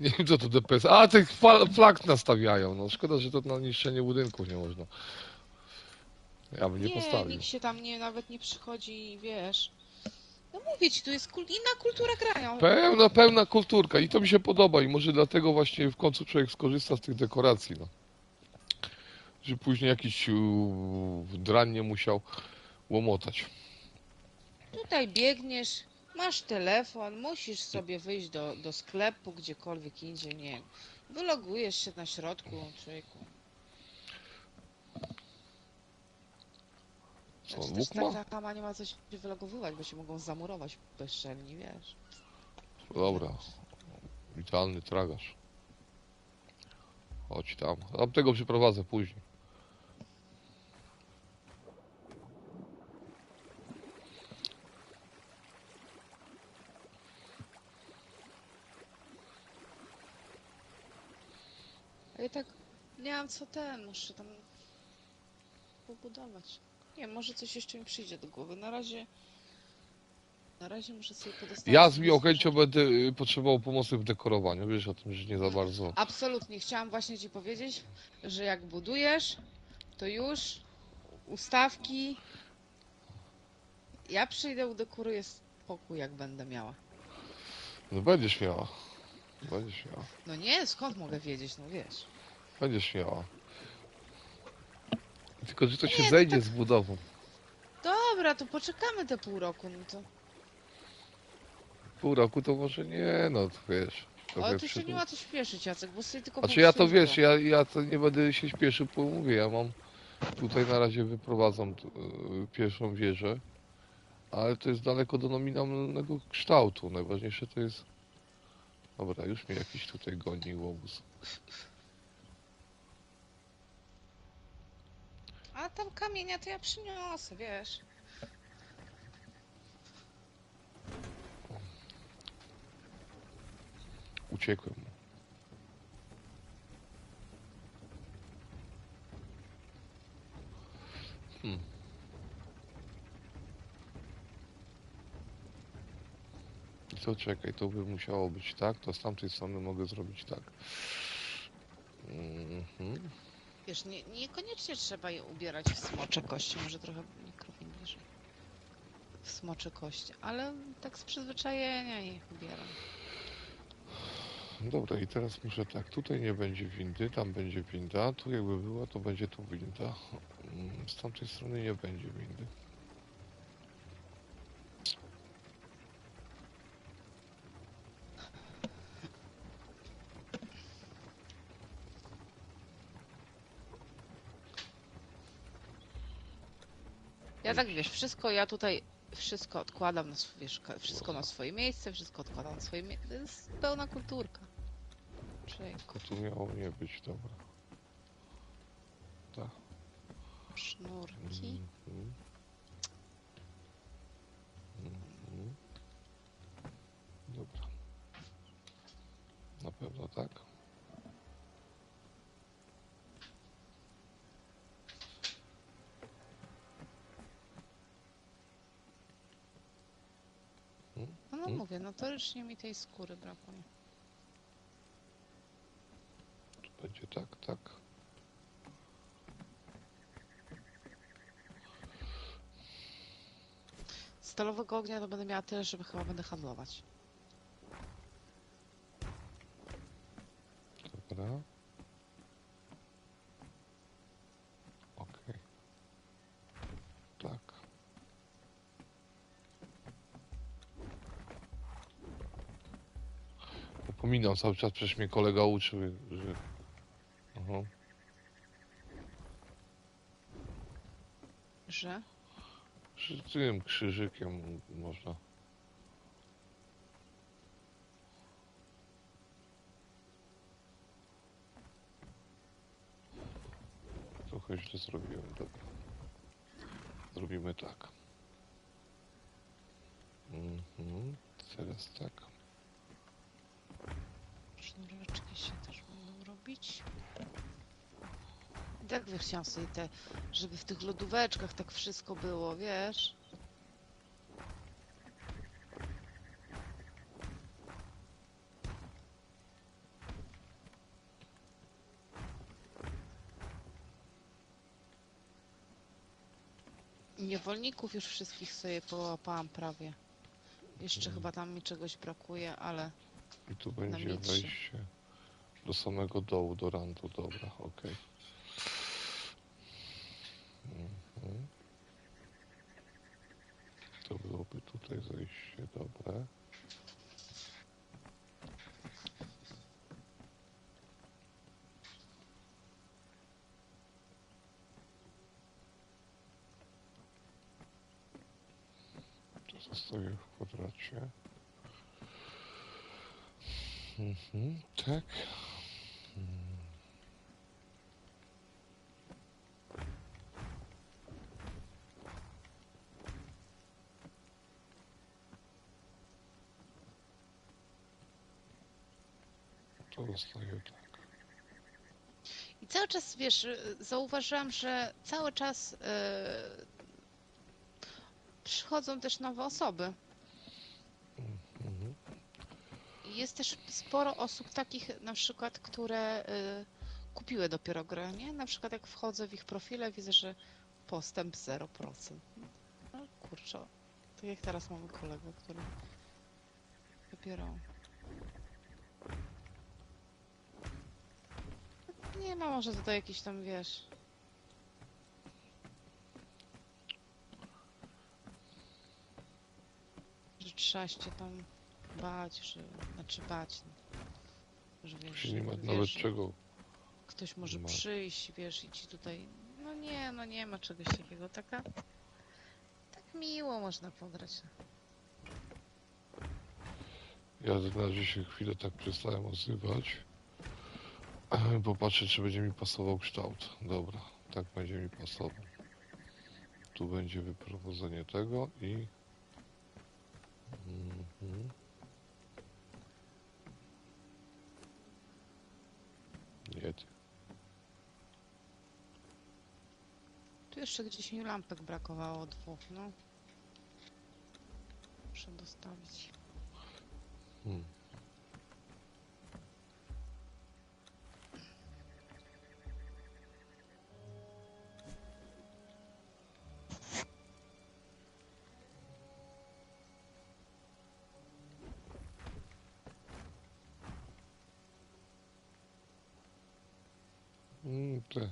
Nie wiem, co to DPS. A, tych flag nastawiają, no. Szkoda, że to na niszczenie budynków nie można. Ja bym nie postawił. nikt się tam nawet nie przychodzi i wiesz. No mówię ci, tu jest inna kultura grają. Pełna kulturka i to mi się podoba i może dlatego właśnie w końcu człowiek skorzysta z tych dekoracji, no. Że później jakiś drań nie musiał łomotać. Tutaj biegniesz, masz telefon, musisz sobie wyjść do sklepu, gdziekolwiek indziej, nie wiem. Wylogujesz się na środku, człowieku. Co, Znaczy łuk też ma? taka kama nie ma co się wylogowywać, bo się mogą zamurować bezczelni, wiesz. Dobra. Witalny tragarz. Chodź tam. Tam tego przyprowadzę później. A ja tak nie mam co muszę tam pobudować. Nie wiem, może coś jeszcze mi przyjdzie do głowy. Na razie muszę sobie podostawać. Ja z miłą chęcią będę potrzebował pomocy w dekorowaniu. Wiesz o tym, że nie za bardzo. Absolutnie. Chciałam właśnie ci powiedzieć, że jak budujesz, to już ustawki. Ja przyjdę, udekoruję spokój, jak będę miała. No będziesz miała. Będziesz miała. No nie, skąd mogę wiedzieć, no wiesz. Będziesz miała. Tylko, że to się Nie, zejdzie tak- z budową. Dobra, to poczekamy te pół roku, no to. Pół roku to może nie, no to wiesz. Trochę Ale tu się przed- nie ma co śpieszyć, Jacek, bo sobie tylko Znaczy ja to popsuję wiesz, zło. ja to nie będę się śpieszył, bo mówię, ja mam tutaj na razie wyprowadzam pierwszą wieżę Ale to jest daleko do nominalnego kształtu. Najważniejsze to jest... Dobra, już mnie jakiś tutaj goni łobuz. A tam kamienia to ja przyniosę, wiesz. Uciekłem mu. Hmm. I co, czekaj, to by musiało być tak, to z tamtej strony mogę zrobić tak. Mhm. Wiesz, niekoniecznie trzeba je ubierać w smocze kości, może trochę mikrofon bliżej. W smocze kości, ale tak z przyzwyczajenia ich ubieram. Dobra, i teraz muszę tak, tutaj nie będzie windy, tam będzie winda, tu jakby była, to będzie tu winda. Z tamtej strony nie będzie windy. Ja tak wiesz, wszystko odkładam wiesz, wszystko na swoje miejsce, wszystko odkładam na swoje miejsce. To jest pełna kulturka. Tylko tu miało nie być, dobra. Tak. Sznurki. Mhm. Mhm. Dobra. Na pewno tak. No mówię, notorycznie mi tej skóry brakuje. Tu będzie tak, tak. Stalowego ognia to będę miała tyle, że chyba będę handlować. Dobra. Okej. Tak. Upominam cały czas, przecież mnie kolega uczył, że... Aha. Że? Że tym krzyżykiem można. Trochę źle zrobiłem, dobra. Zrobimy tak. Teraz tak. Sznureczki się też będą robić. I tak wiesz, chciałam sobie żeby w tych lodóweczkach tak wszystko było, wiesz? Niewolników już wszystkich sobie połapałam prawie. Jeszcze chyba tam mi czegoś brakuje, ale I tu na będzie mitrze. wejście do samego dołu, do rantu, dobra, okej. To byłoby tutaj zejście, dobre. To zostawię w kwadracie. Tak. To zostaje tak. I cały czas, wiesz, zauważyłam, że cały czas przychodzą też nowe osoby. Mhm. I jest też sporo osób takich, na przykład, które kupiły dopiero grę, nie? Na przykład jak wchodzę w ich profile, widzę, że postęp 0%. No kurczę, tak jak teraz mamy kolegę, który dopiero... Nie ma może tutaj jakiś tam, wiesz... że trzeba się tam bać, że... Znaczy bać, że wiesz, Się nie ma wiesz, nawet że czego. ktoś może ma. przyjść, wiesz, i ci tutaj... No nie ma czegoś takiego. Tak miło można podrać. Ja na razie się chwilę tak przestałem odzywać. Popatrzę, czy będzie mi pasował kształt. Dobra, tak będzie mi pasował. Tu będzie wyprowadzenie tego i... Mhm. Nie, Tu jeszcze gdzieś mi lampek brakowało 2, no. Muszę dostawić. Hmm. Te.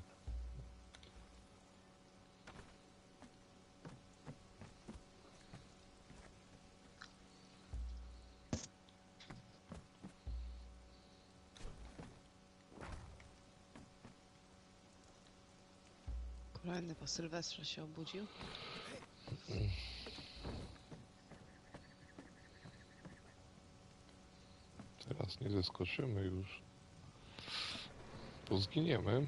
Kolejny po Sylwestrze się obudził. Teraz nie zeskoczymy już. Bo zginiemy.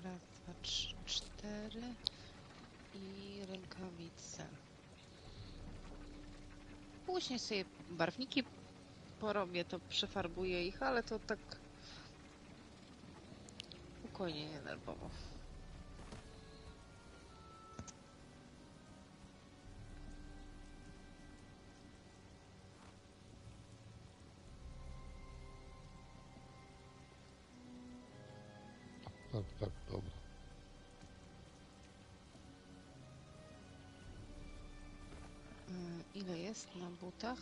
Raz, dwa, trzy, 4 i rękawice. Później sobie barwniki porobię, to przefarbuję ich, ale to tak spokojnie, nie nerwowo. Tak, tak, dobra. Ile jest na butach?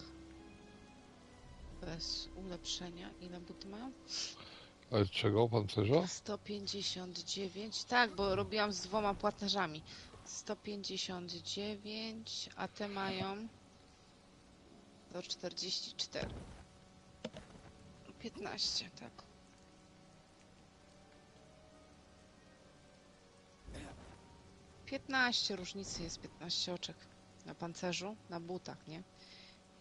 Bez ulepszenia. Ile buty mają? Ale czego, pancerza? 159. Tak, bo robiłam z 2 płatnerzami. 159, a te mają do 44. 15, tak. Piętnaście różnicy jest, 15 oczek na pancerzu, na butach, nie?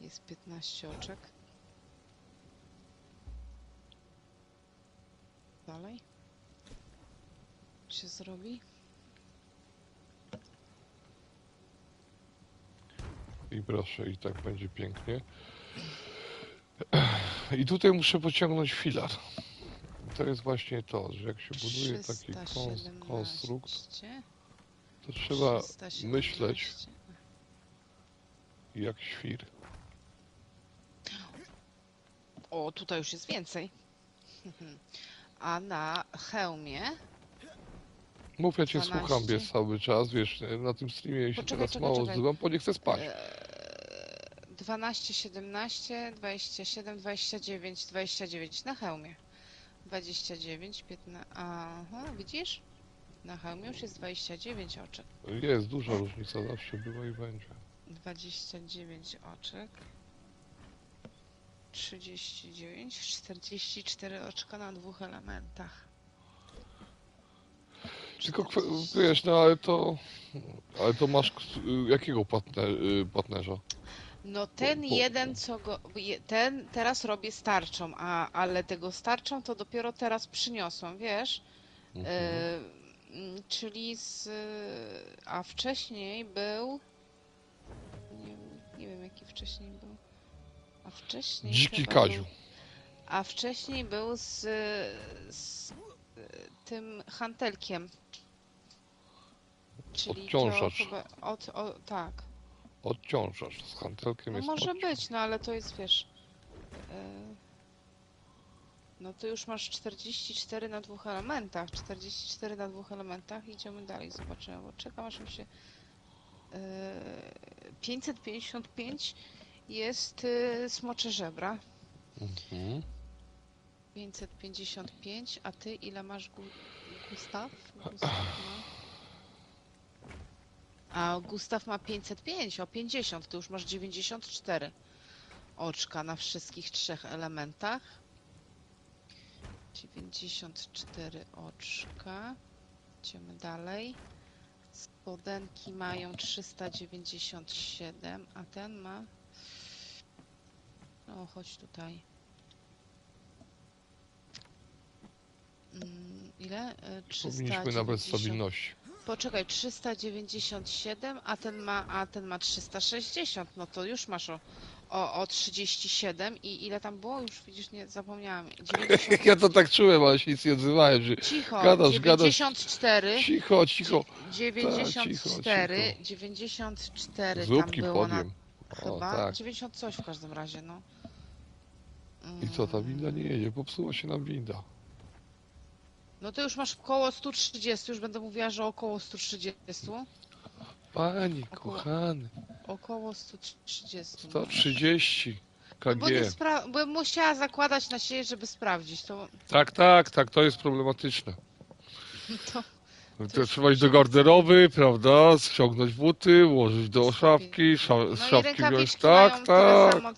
Jest 15 oczek. Dalej się zrobi. I proszę, i tak będzie pięknie. I tutaj muszę pociągnąć filar. To jest właśnie to, że jak się buduje taki konstrukt, 317. to trzeba 317. myśleć jak świr. O, tutaj już jest więcej. A na hełmie Mów, ja cię 12. słucham, bies cały czas, wiesz, na tym streamie się Poczekaj, teraz czekaj, mało czekaj. odzywam, bo nie chcę spać. 12, 17, 27, 29, 29 na hełmie. 29, 15. Aha, widzisz? Na hełmie już jest 29 oczek. Jest duża różnica, zawsze była i będzie. 29 oczek. 39, 44 oczka na 2 elementach. Tylko wiesz, no ale to masz jakiego partnerza? No ten jeden, co go, ten teraz robię starczą, ale tego starczą to dopiero teraz przyniosą, wiesz? Czyli a wcześniej był, nie wiem jaki wcześniej był, a wcześniej Dziki chyba Kaziu. był, a wcześniej był z tym hantelkiem. Czyli Odciążacz. to chyba tak. Odciążacz. Z hantelkiem No jest może odciąż. być, no ale to jest, wiesz, No to już masz 44 na 2 elementach. 44 na 2 elementach. Idziemy dalej, zobaczymy, bo czekam aż mi się... 555 jest smocze żebra. Mhm. 555, a ty ile masz, Gustaw? Gustaw ma... A Gustaw ma 505, o 50, ty już masz 94 oczka na wszystkich 3 elementach. 94 oczka. Idziemy dalej. Spodenki mają 397, a ten ma... No, chodź tutaj. Ile? Powinniśmy nabrać 390. stabilności. Poczekaj, 397, a ten ma 360. No to już masz o 37 i ile tam było? Już widzisz, nie zapomniałam. 90... Ja to tak czułem, ale się nic nie odzywałem, że Cicho, gadasz, 94. cicho, cicho. 94, cicho. 94 tam Zupki było na... podjem. O, Chyba? tak. 90 coś w każdym razie, no. I co, ta winda nie jedzie? Popsuła się nam winda. No to już masz około 130, już będę mówiła, że około 130. Pani, Około- kochany, Około 130. no. 130 No bo, nie kg. bo musiała zakładać na siebie, żeby sprawdzić. Tak, to jest problematyczne. To To jest trzeba iść do różnica. garderoby, prawda? Ściągnąć buty, włożyć do Sobie. szafki, No i szafki wziąć. rękawiczki mają Tak, tyle tak. samo.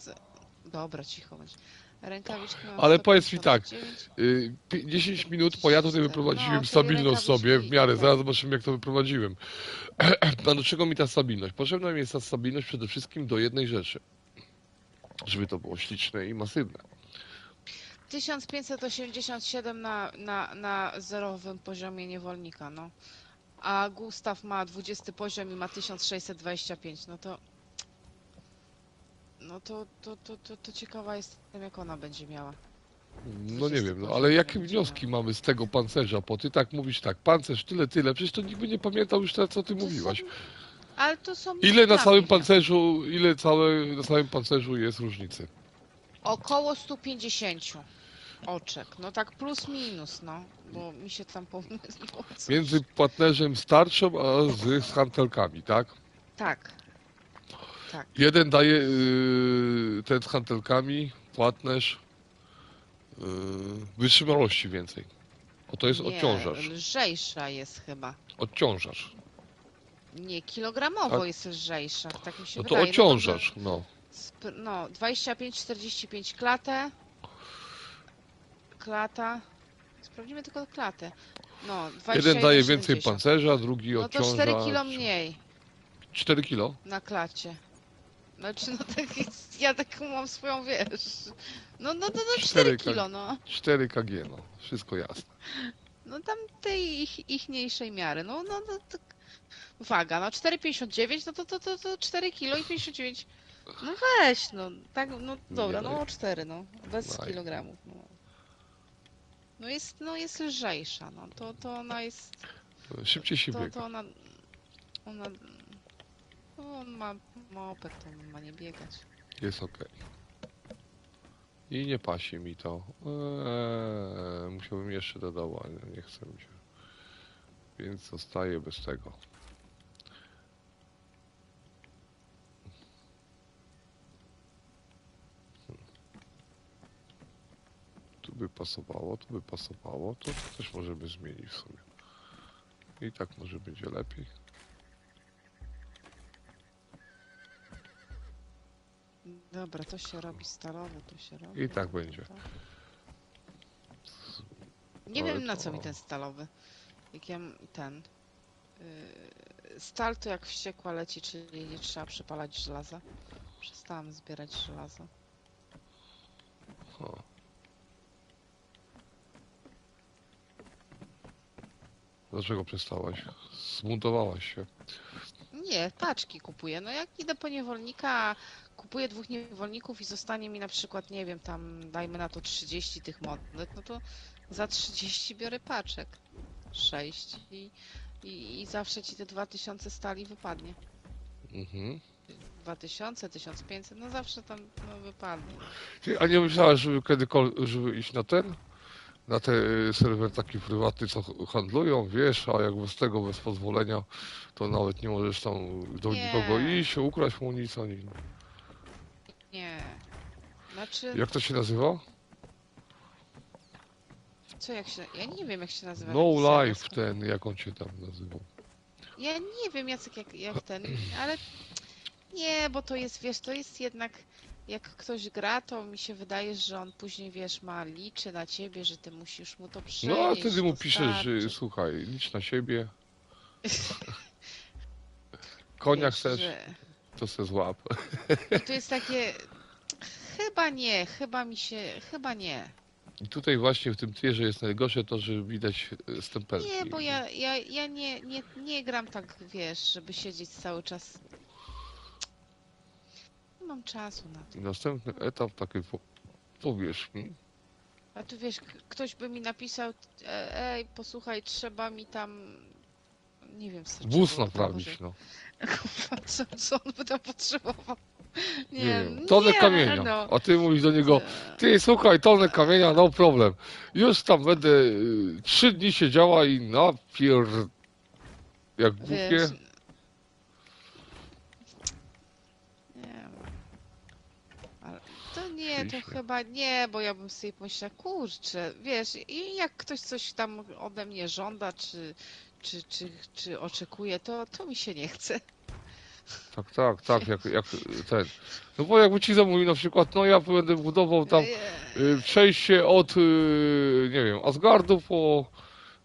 Dobra, cicho bądź. Rękawiczki mają Ale powiedz mi tak, 159. 10 minut, bo ja tutaj wyprowadziłem No, to stabilność sobie w rękawiczki, miarę. tak. Zaraz zobaczymy, jak to wyprowadziłem. A do czego mi ta stabilność? Potrzebna mi jest ta stabilność przede wszystkim do jednej rzeczy. Żeby to było śliczne i masywne. 1587 na zerowym poziomie niewolnika, no. A Gustaw ma 20 poziom i ma 1625, no to... No to ciekawa jestem, jak ona będzie miała. No nie wiem, no 20 ale jakie poziom wnioski mamy z tego pancerza? Bo ty tak mówisz tak, pancerz tyle, przecież to nikt by nie pamiętał już teraz, co ty To mówiłaś. są- Ale to są... Ile na dla całym mnie pancerzu, na całym pancerzu jest różnicy? Około 150 oczek, no tak plus minus, no. Bo mi się tam pomyliło coś. Między płatnerzem z tarczą, a z hantelkami, tak? Tak. Tak. Jeden daje ten z hantelkami, płatnerz, wytrzymałości więcej. Bo to jest Nie, odciążacz. lżejsza jest chyba. Odciążacz. Nie, kilogramowo Tak? jest lżejsza, tak mi się No to wydaje. odciążacz, no. No, 25-45 klatę. Klata. Sprawdzimy tylko klatę. No, 21, Jeden daje więcej 70. pancerza, drugi No to odciąża. 4 kilo mniej 4 kilo? na klacie. Znaczy, no tak jest, ja taką mam swoją, wiesz. No 4 4 kilo, no. 4 kg, no. Wszystko jasne. No tam tej ichniejszej miary. No tak. Waga, no 4,59, no to 4 kilo i 59. No weź, no tak, no dobra, Nie, no o 4, no. Bez no i- kilogramów. No. No jest lżejsza, no to ona jest. Szybciej się To biega. ona. No, on ma moped, to on ma nie biegać. Jest ok. I nie pasi mi to. Musiałbym jeszcze do dołu, ale nie chcę mi się. Więc zostaję bez tego. Tu by pasowało, to też możemy zmienić w sumie. I tak może będzie lepiej. Dobra, to się robi stalowo, to się robi. I tak będzie. Nie Ale wiem na to- co mi ten stalowy. Jak ja ten. Stal to jak wściekła leci, czyli nie trzeba przepalać żelaza. Przestałam zbierać żelazo. O. Dlaczego przestałaś? Zmontowałaś się. Nie, paczki kupuję. No jak idę po niewolnika, kupuję 2 niewolników i zostanie mi na przykład, nie wiem, tam dajmy na to 30 tych monet, no to za 30 biorę paczek. 6 i zawsze ci te 2000 stali wypadnie. Mhm. 2000, 1500, no zawsze tam no, wypadnie. Ty, a nie myślałaś, żeby kiedykolwiek, żeby iść na ten? na te serwer taki prywatny, co handlują, wiesz, a jak bez tego, bez pozwolenia, to nawet nie możesz tam do nikogo Nie, iść, ukraść mu nic, ani... nie. Znaczy, Jak to się nazywa? co jak się... Ja nie wiem, jak się nazywa No taki serwer. Life ten, jak on się tam nazywał. Ja nie wiem, Jacek, jak ten, ale nie, bo to jest, wiesz, to jest jednak, jak ktoś gra, to mi się wydaje, że on później, wiesz, liczy na ciebie, że ty musisz mu to No a przenieść, wtedy mu piszesz, że dostarczyć. słuchaj, licz na siebie, konia Wiesz, chcesz, że... to se złap. I to jest takie, chyba nie, chyba nie. I tutaj właśnie w tym tierze jest najgorsze to, że widać stempelki. Nie, bo ja nie gram tak, wiesz, żeby siedzieć cały czas. Nie mam czasu na to. I następny etap taki, powiesz mi, A tu wiesz, ktoś by mi napisał, ej, posłuchaj, trzeba mi tam, nie wiem, co wóz trzeba, naprawić, no. Kurwa, co on by tam potrzebował? Nie wiem, wiem, tonę nie, kamienia. no. A ty mówisz do niego, ty słuchaj, tonę kamienia, no problem. Już tam będę 3 dni siedziała i napier... Jak głupie. Wiesz, nie wiem. Ale to nie, to Oczywiście. chyba nie, bo ja bym sobie pomyślała, kurczę, wiesz, i jak ktoś coś tam ode mnie żąda, czy oczekuje, to mi się nie chce. Tak, jak ten. No bo jakby ci zamówił na przykład, no ja będę budował tam przejście od, nie wiem, Asgardu po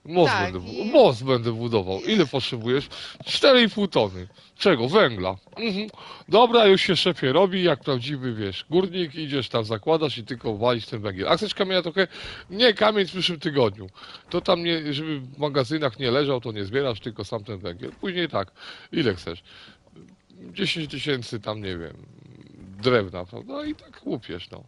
most Tak, most będę budował. Ile potrzebujesz? 4,5 tony. Czego? Węgla. Mhm. Dobra, już się szefie robi, jak prawdziwy, wiesz, górnik, idziesz tam, zakładasz i tylko walić ten węgiel. A chcesz kamienia trochę? Nie, kamień w przyszłym tygodniu. To tam nie, żeby w magazynach nie leżał, to nie zbierasz, tylko sam ten węgiel. Później tak, ile chcesz? 10 tysięcy tam, nie wiem, drewna, prawda? I tak łupiesz, no.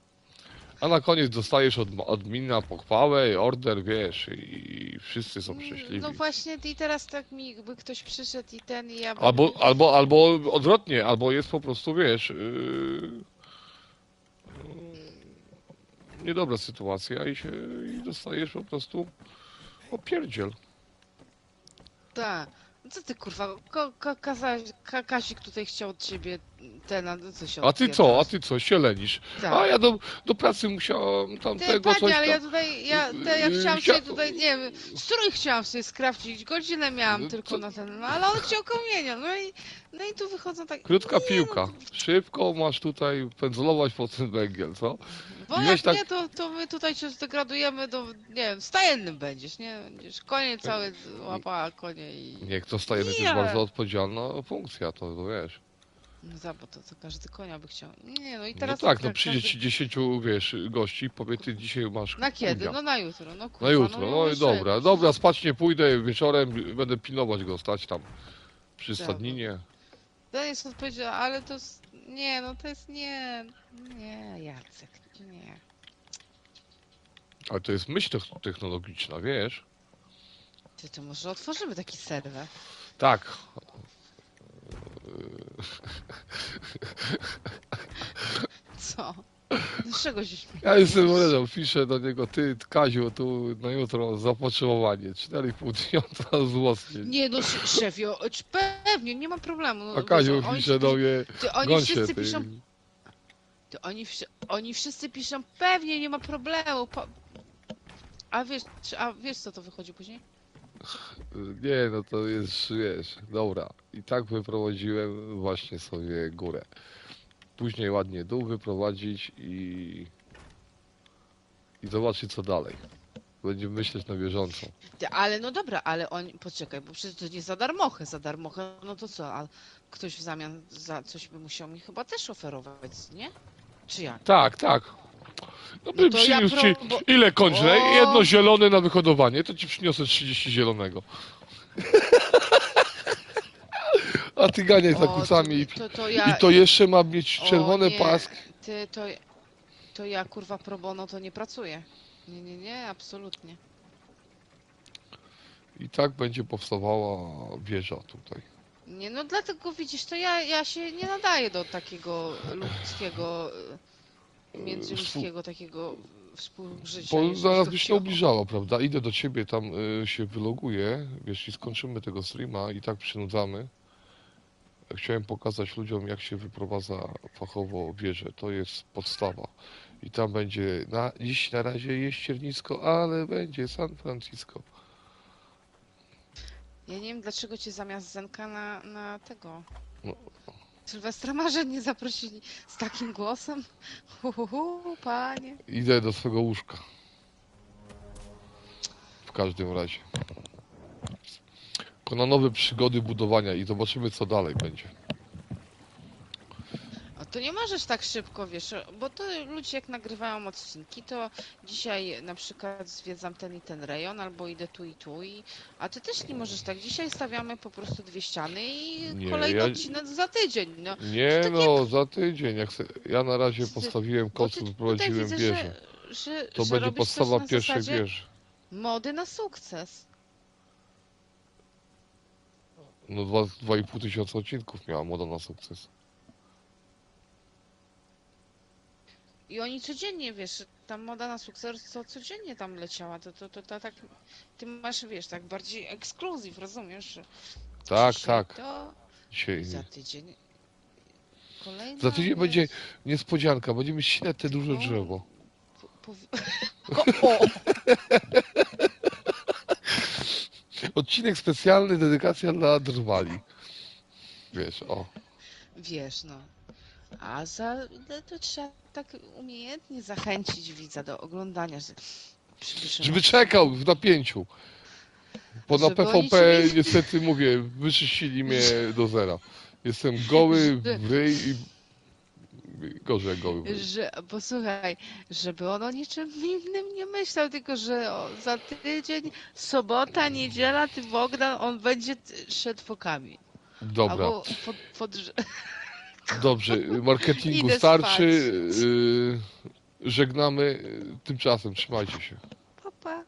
A na koniec dostajesz od admina pochwałę, order, wiesz, i wszyscy są szczęśliwi. No właśnie, i teraz tak mi jakby ktoś przyszedł i ten i ja bym... Albo odwrotnie, albo jest po prostu, wiesz, niedobra sytuacja i dostajesz po prostu opierdziel. Tak. No co ty kurwa, Kazik tutaj chciał od ciebie ten, a co się A ty co? odpierdalasz? A ty co? Się lenisz. Tak. A ja do pracy musiałam tam Ty, tego panie, coś ale tam. ja tutaj, ja chciałam sobie tutaj, nie wiem, strój chciałam sobie skrafcić, godzinę miałam No tylko co- na ten, no ale on chciał kamienia, no i tu wychodzą tak, Krótka nie, piłka. no, Szybko masz tutaj pędzlować po ten węgiel, co? bo I jak weź tak- nie, to my tutaj się zdegradujemy do, nie wiem, stajennym będziesz, nie? Będziesz konie całe łapała konie i... Niech to stajemy, to Nie. jest bardzo odpowiedzialna funkcja, to wiesz. No za, bo to każdy konia by chciał. Nie, no i No teraz tak, no jak przyjdzie każdy... ci 10, wiesz, gości, powie ty dzisiaj masz Na kiedy? kunia. No na jutro, no kurwa. Na jutro, no i jeszcze- dobra, spać nie pójdę, wieczorem będę pilnować go, stać tam przy Tak. stadninie. To jest odpowiedź, ale to jest... Nie, no to jest nie... Nie, Jacek, nie. Ale to jest myśl technologiczna, wiesz? Ty, to może otworzymy taki serwer. Tak. Co? Z czego się śmiejesz? Ja jestem Moredą, piszę do niego, ty Kaziu, tu na jutro zapotrzebowanie, 4,5 tysiąca wzmocnień. Nie no, szefio, pewnie, nie ma problemu. No, A Kaziu bo oni pisze do mnie, Ty, oni goń się wszyscy ty. piszą... Ty, oni wszyscy piszą, pewnie, nie ma problemu. A wiesz co to wychodzi później? Nie, no to jest, wiesz, dobra. I tak wyprowadziłem właśnie sobie górę. Później ładnie dół wyprowadzić i zobaczyć co dalej. Będziemy myśleć na bieżąco. Ty, ale no dobra, ale oni, poczekaj, bo przecież to nie za darmochę, no to co, a ktoś w zamian za coś by musiał mi chyba też oferować, nie? Czy jak? Tak. No bym to ja przyniósł ci, bo- ile kończę? O! Jedno zielone na wyhodowanie, to ci przyniosę 30 zielonego. A ty ganiaj za O, kucami to ja... i to jeszcze ma mieć czerwone O, nie, paski. Ty, to ja kurwa pro bono to nie pracuję. Nie, absolutnie. I tak będzie powstawała wieża tutaj. Nie, no dlatego widzisz, to ja się nie nadaję do takiego ludzkiego międzyludzkiego takiego współżycia, Bo jeżeli zaraz byś się chodzi o... obliżała, prawda? Idę do ciebie, tam się wyloguję, wiesz, i skończymy tego streama i tak przynudzamy. Chciałem pokazać ludziom, jak się wyprowadza fachowo wieżę. To jest podstawa. I tam będzie, dziś na razie jest ściernisko, ale będzie San Francisco. Ja nie wiem, dlaczego cię zamiast Zenka na tego... No. Sylwestra Marzeń nie zaprosili z takim głosem. Panie. Idę do swego łóżka. W każdym razie. Tylko na nowe przygody budowania i zobaczymy, co dalej będzie. A to nie możesz tak szybko, wiesz, bo to ludzie jak nagrywają odcinki, to dzisiaj na przykład zwiedzam ten i ten rejon, albo idę tu i tu, a ty też nie możesz tak. Dzisiaj stawiamy po prostu 2 ściany i Nie, kolejny ja- odcinek za tydzień, no. Nie to no, za tydzień. Ja na razie Ty- postawiłem Bo kocu, ty tutaj wyprowadziłem widzę, wieżę. że To będzie robisz coś podstawa na pierwszej zasadzie wieży. mody na sukces. No 2,5 tysiąca odcinków miała moda na sukces. I oni codziennie, wiesz, ta moda na sukces to codziennie tam leciała, to tak, ty masz, wiesz, tak bardziej ekskluzyw, rozumiesz, że Tak, dzisiaj tak. to, Dzisiaj. za tydzień kolejna, Za tydzień wiesz, będzie niespodzianka, będziemy ścinać te duże o, drzewo. o, Odcinek specjalny, dedykacja dla drwali. Wiesz, o. wiesz, no, to trzeba tak umiejętnie zachęcić widza do oglądania, że przyspieszymy. Żeby czekał w napięciu. Bo na Żeby oni PvP cię- niestety mówię, wyczyścili mnie do zera. Jestem goły w ryj i gorzej jak goły w ryj. Posłuchaj, żeby on o niczym innym nie myślał, tylko że za tydzień, sobota, niedziela, ty Bogdan, on będzie szedł fokami. Dobra, Albo dobrze, marketingu Idę starczy. spać. Żegnamy. Tymczasem trzymajcie się. Pa, pa.